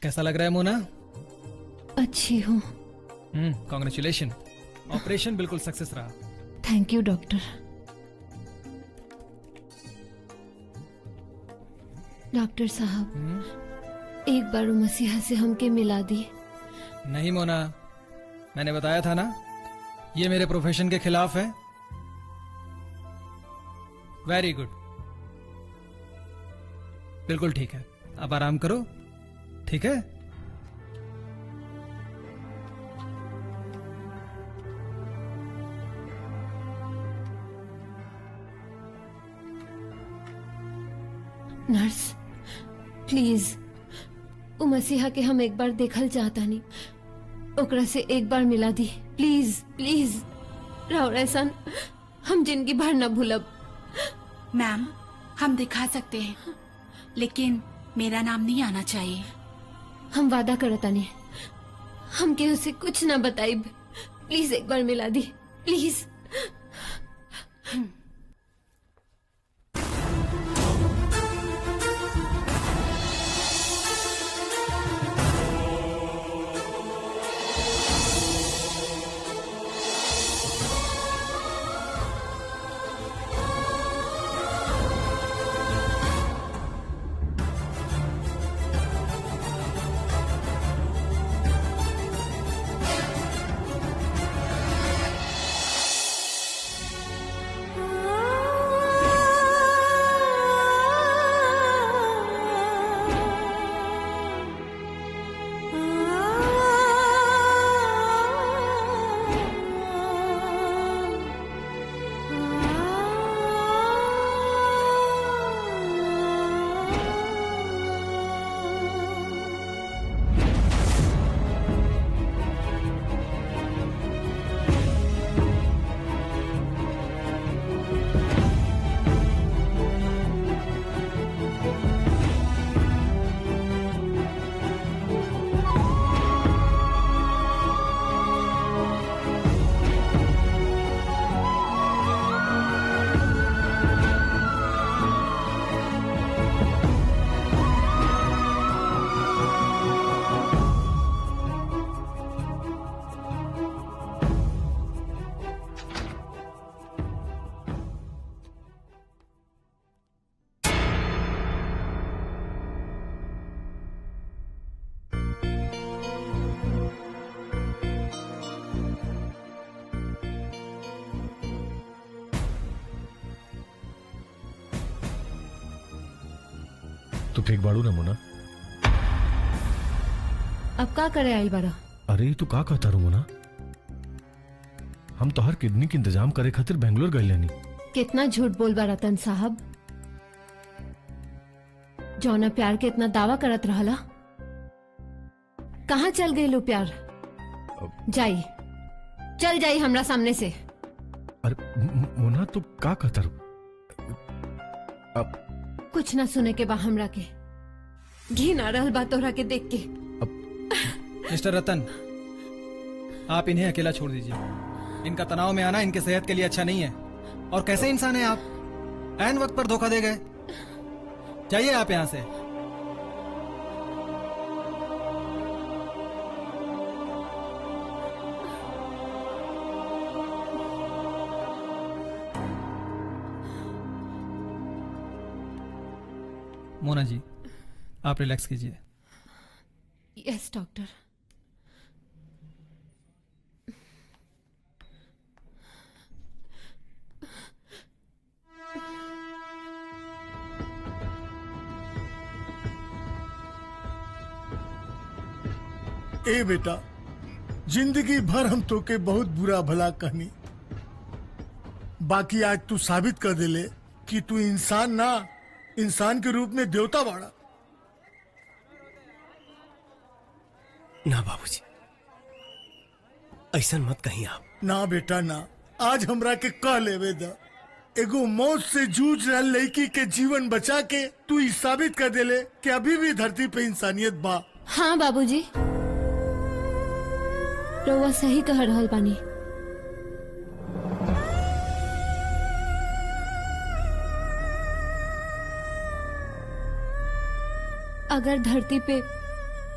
कैसा लग रहा है मोना? अच्छी हूँ। कॉन्ग्रेचुलेशन, ऑपरेशन बिल्कुल सक्सेस रहा। Thank you doctor. डॉक्टर साहब, एक बार मसीहा से हमके मिला दी। नहीं मोना, मैंने बताया था ना, ये मेरे प्रोफेशन के खिलाफ है। वेरी गुड, बिल्कुल ठीक है। अब आराम करो, ठीक है? नर्स प्लीज, वो मसीहा के हम एक बार देखल चाहता नहीं, ओकरा से एक बार मिला दी प्लीज प्लीज। राव एहसान हम जिंदगी भर न भूलब। मैम, हम दिखा सकते हैं, लेकिन मेरा नाम नहीं आना चाहिए। हम वादा करता नहीं, हम के उसे कुछ ना बताइब। प्लीज एक बार मिला दी, प्लीज। तू ठीक बाड़ू ना मोना? अब का करे आइल बारा? अरे तू का कहता रू मोना? हम तो हर किडनी के इंतजाम करे खातिर बेंगलोर गए लेनी। कितना झूठ बोल बा रतन साहब। जौना प्यार के इतना दावा करत रहला, कहाँ चल गए लो प्यार? जाई, चल जाई हमरा सामने से। अरे मोना तू का कहता रू? कुछ ना सुने के बा हमरा के। घिन आ रहल बा तोहरा के देख के। मिस्टर रतन, आप इन्हें अकेला छोड़ दीजिए। इनका तनाव में आना इनके सेहत के लिए अच्छा नहीं है। और कैसे इंसान है आप? ऐन वक्त पर धोखा दे गए। जाइए आप यहां से। मोना जी, आप रिलैक्स कीजिए। Yes doctor. ए बेटा, जिंदगी भर हम तो के बहुत बुरा भला कहनी, बाकी आज तू साबित कर दिले कि तू इंसान ना, इंसान के रूप में देवता बाड़ा। ना बाबूजी, ऐसा मत कहीं आप। ना बेटा ना, आज हमरा के कह लेवे दा। एगो मौत से जूझ रहा लड़की के जीवन बचा के तू ही साबित कर देले कि अभी भी धरती पे इंसानियत बा। हाँ बाबूजी, रउआ सही कह रहल बानी। अगर धरती पे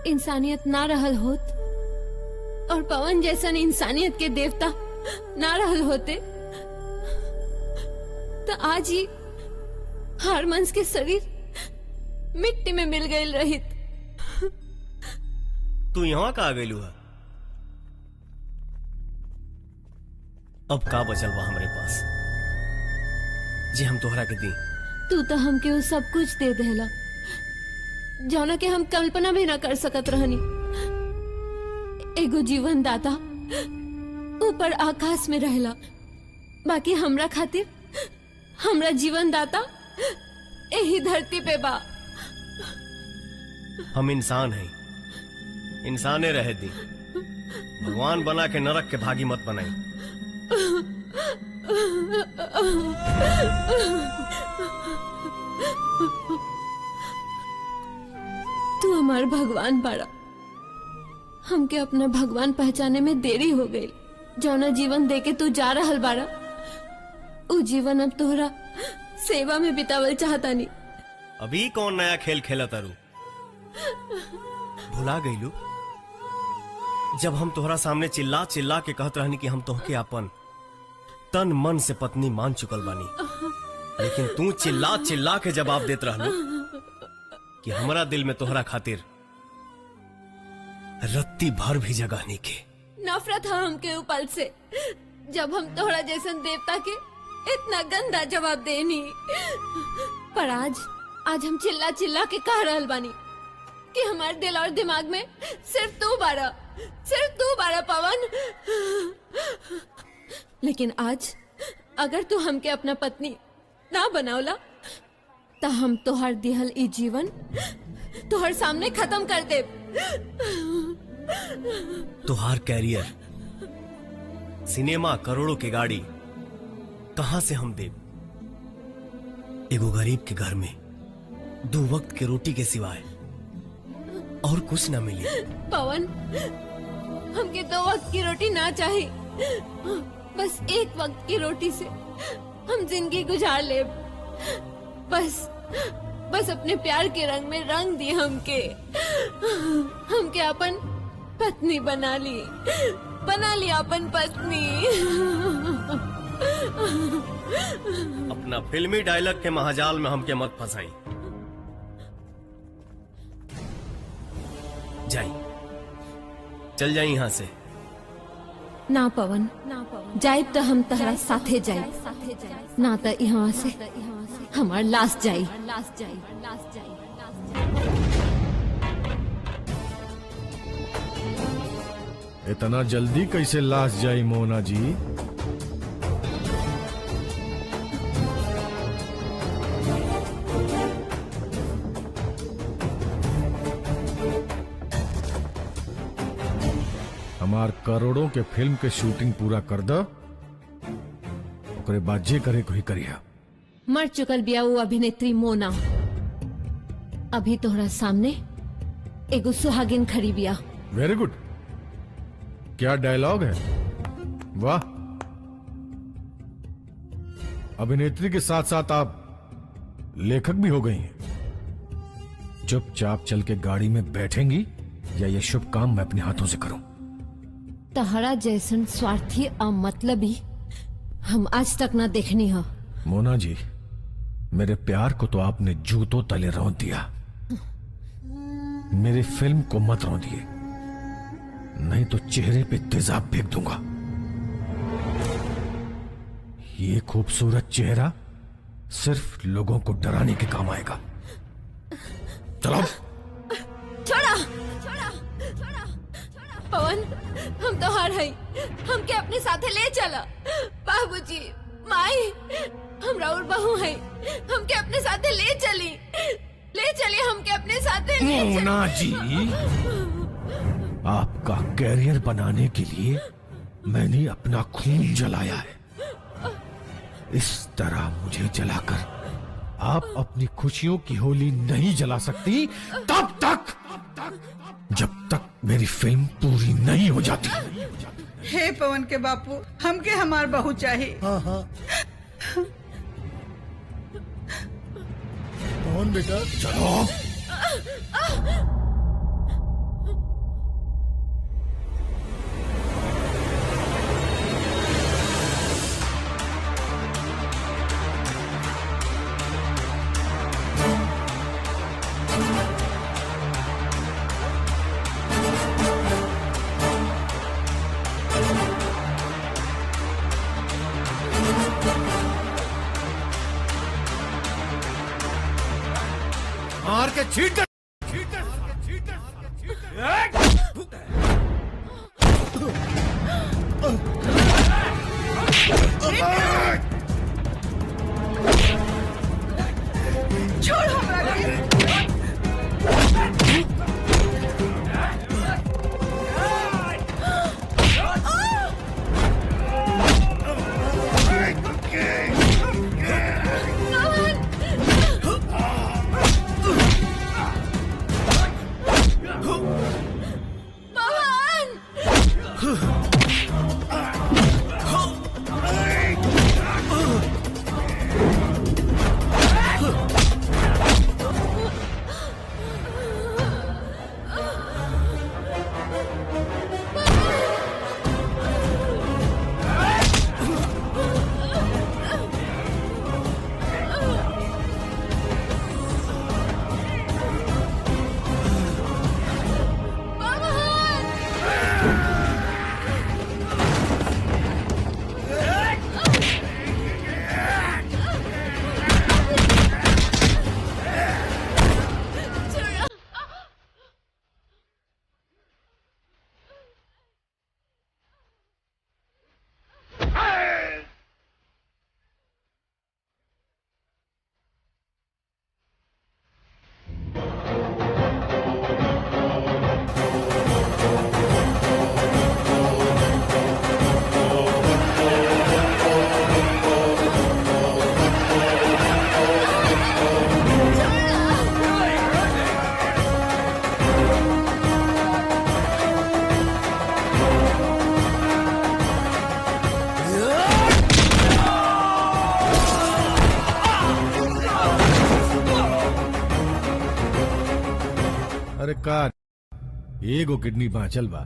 इंसानियत ना रहल होत और पवन जैसन इंसानियत के देवता ना रहल होते तो आज ही हारमंस के शरीर मिट्टी में मिल गई रहित। तू यहाँ का आ गई है? अब का बचल बा हमारे पास जी हम तोहरा के दी? तू तो हमके वो सब कुछ दे देला जौना के हम कल्पना भी ना कर सकत रहनी। एगो जीवन दाता ऊपर आकाश में रहला, बाकी हमरा खातिर हमरा जीवन दाता यही धरती पे बा। हम इंसान हैं, इंसाने रह दी। भगवान बना के नरक के भागी मत बनाई। तू हमार भगवान बाड़ा। हमके अपना भगवान पहचाने में देरी हो गई। जौना जीवन देके तू जा रहल बाड़ा, वो जीवन अब तोहरा सेवा में बितावल चाहता नहीं। अभी कौन नया खेल खेला तारू? भुला गईलू जब हम तोहरा सामने चिल्ला चिल्ला के कहत रहनी कि हम तोहके अपन तन मन से पत्नी मान चुकल बानी, लेकिन तू चिल्ला चिल्ला के जवाब देत रहलू कि हमरा दिल में तोहरा खातिर रत्ती भर भी जगह नहीं के। नफरत है हमके उपल से जब हम तोहरा जैसन देवता के इतना गंदा जवाब देनी। पर आज हम चिल्ला चिल्ला के कह रहल बानी कि हमारे दिल और दिमाग में सिर्फ तू बारा पवन। लेकिन आज अगर तू हमके अपना पत्नी ना बनावला तो हम तोहर दिहल ई जीवन तोहर सामने खत्म कर दे। तुहार कैरियर, सिनेमा, करोड़ों की गाड़ी कहां से हम देव? एगो गरीब के घर में 2 वक्त के रोटी के सिवाय और कुछ ना मिले। पवन, हमके 2 वक्त की रोटी ना चाहिए, बस 1 वक्त की रोटी से हम जिंदगी गुजार ले। बस अपने प्यार के रंग में रंग दिए हमके अपन पत्नी बना ली अपन पत्नी। अपना फिल्मी डायलॉग के महाजाल में हमके मत फंसाई। जाई, चल जाई यहाँ से। ना पवन, जाइब तो हम तहरा साथे जाइब, ना तो यहाँ से हमार लाश जाई। इतना जल्दी कैसे लाश जाई मोना जी? हमार करोड़ों के फिल्म के शूटिंग पूरा कर दो, ओकरे बाद जे करे कोई करिया। मर चुकल बिया वो अभिनेत्री मोना, अभी तोहरा सामने एगो सुहागिन खड़ी बिया। वेरी गुड, क्या डायलॉग है, वाह। अभिनेत्री के साथ साथ आप लेखक भी हो गई हैं। चुपचाप चल के गाड़ी में बैठेंगी या ये शुभ काम मैं अपने हाथों से करूं? तहरा जैसन स्वार्थी और मतलबी हम आज तक ना देखनी हो। मोना जी, मेरे प्यार को तो आपने जूतों तले रौंद दिया, मेरी फिल्म को मत रौंदिए, नहीं तो चेहरे पे तेजाब फेंक दूंगा। ये खूबसूरत चेहरा सिर्फ लोगों को डराने के काम आएगा। चलो छोड़ा, छोड़ा, छोड़ा, पवन, हम तो हार है, हमके अपने साथे ले चला। बाबूजी, माई, हम राउर बहू है, हमके अपने साथे ले चली, ले चली, हमके अपने साथे ले चली। मोना जी, आपका कैरियर बनाने के लिए मैंने अपना खून जलाया है। इस तरह मुझे जलाकर आप अपनी खुशियों की होली नहीं जला सकती तब तक, जब तक मेरी फिल्म पूरी नहीं हो जाती। हे पवन के बापू, हमके हमार बहू चाहिए। हाँ हाँ पवन बेटा, चलो। मार के छीट छोड़ हमरा के। अरे कार एगो किडनी बाँचल बा,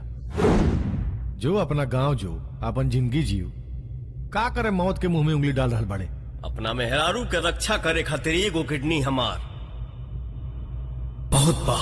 जो अपना गांव जो अपन जिंदगी जियो, का करे मौत के मुंह में उंगली डाल रहा बड़े। अपना मेहरारू के रक्षा करे खातिर एगो किडनी हमार बहुत बा।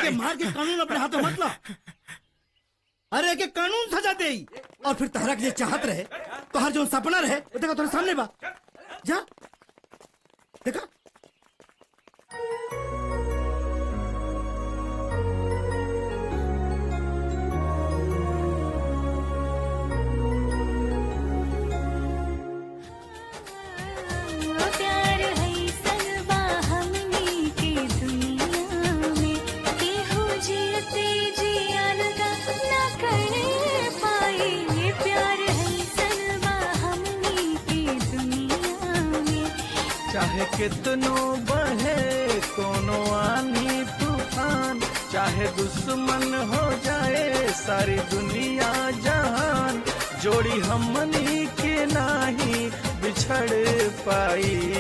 के मार के कानून अपने हाथों मत ला। अरे के कानून सजा दे और फिर तहरा के जे चाहत रहे तो हर जो सपना रहे वो देखा तुम्हारे सामने बा। जा देखा प्यार है सनबा हमनी के दुनिया में केहू जियते जियान का ना कर पाए। ये प्यार है सनबा हमनी के दुनिया में। चाहे कितनो बहे कोनो आनी तूफान, चाहे दुश्मन हो जाए सारी दुनिया जहान, जोड़ी हमनी के नाही बिछड़ पाई।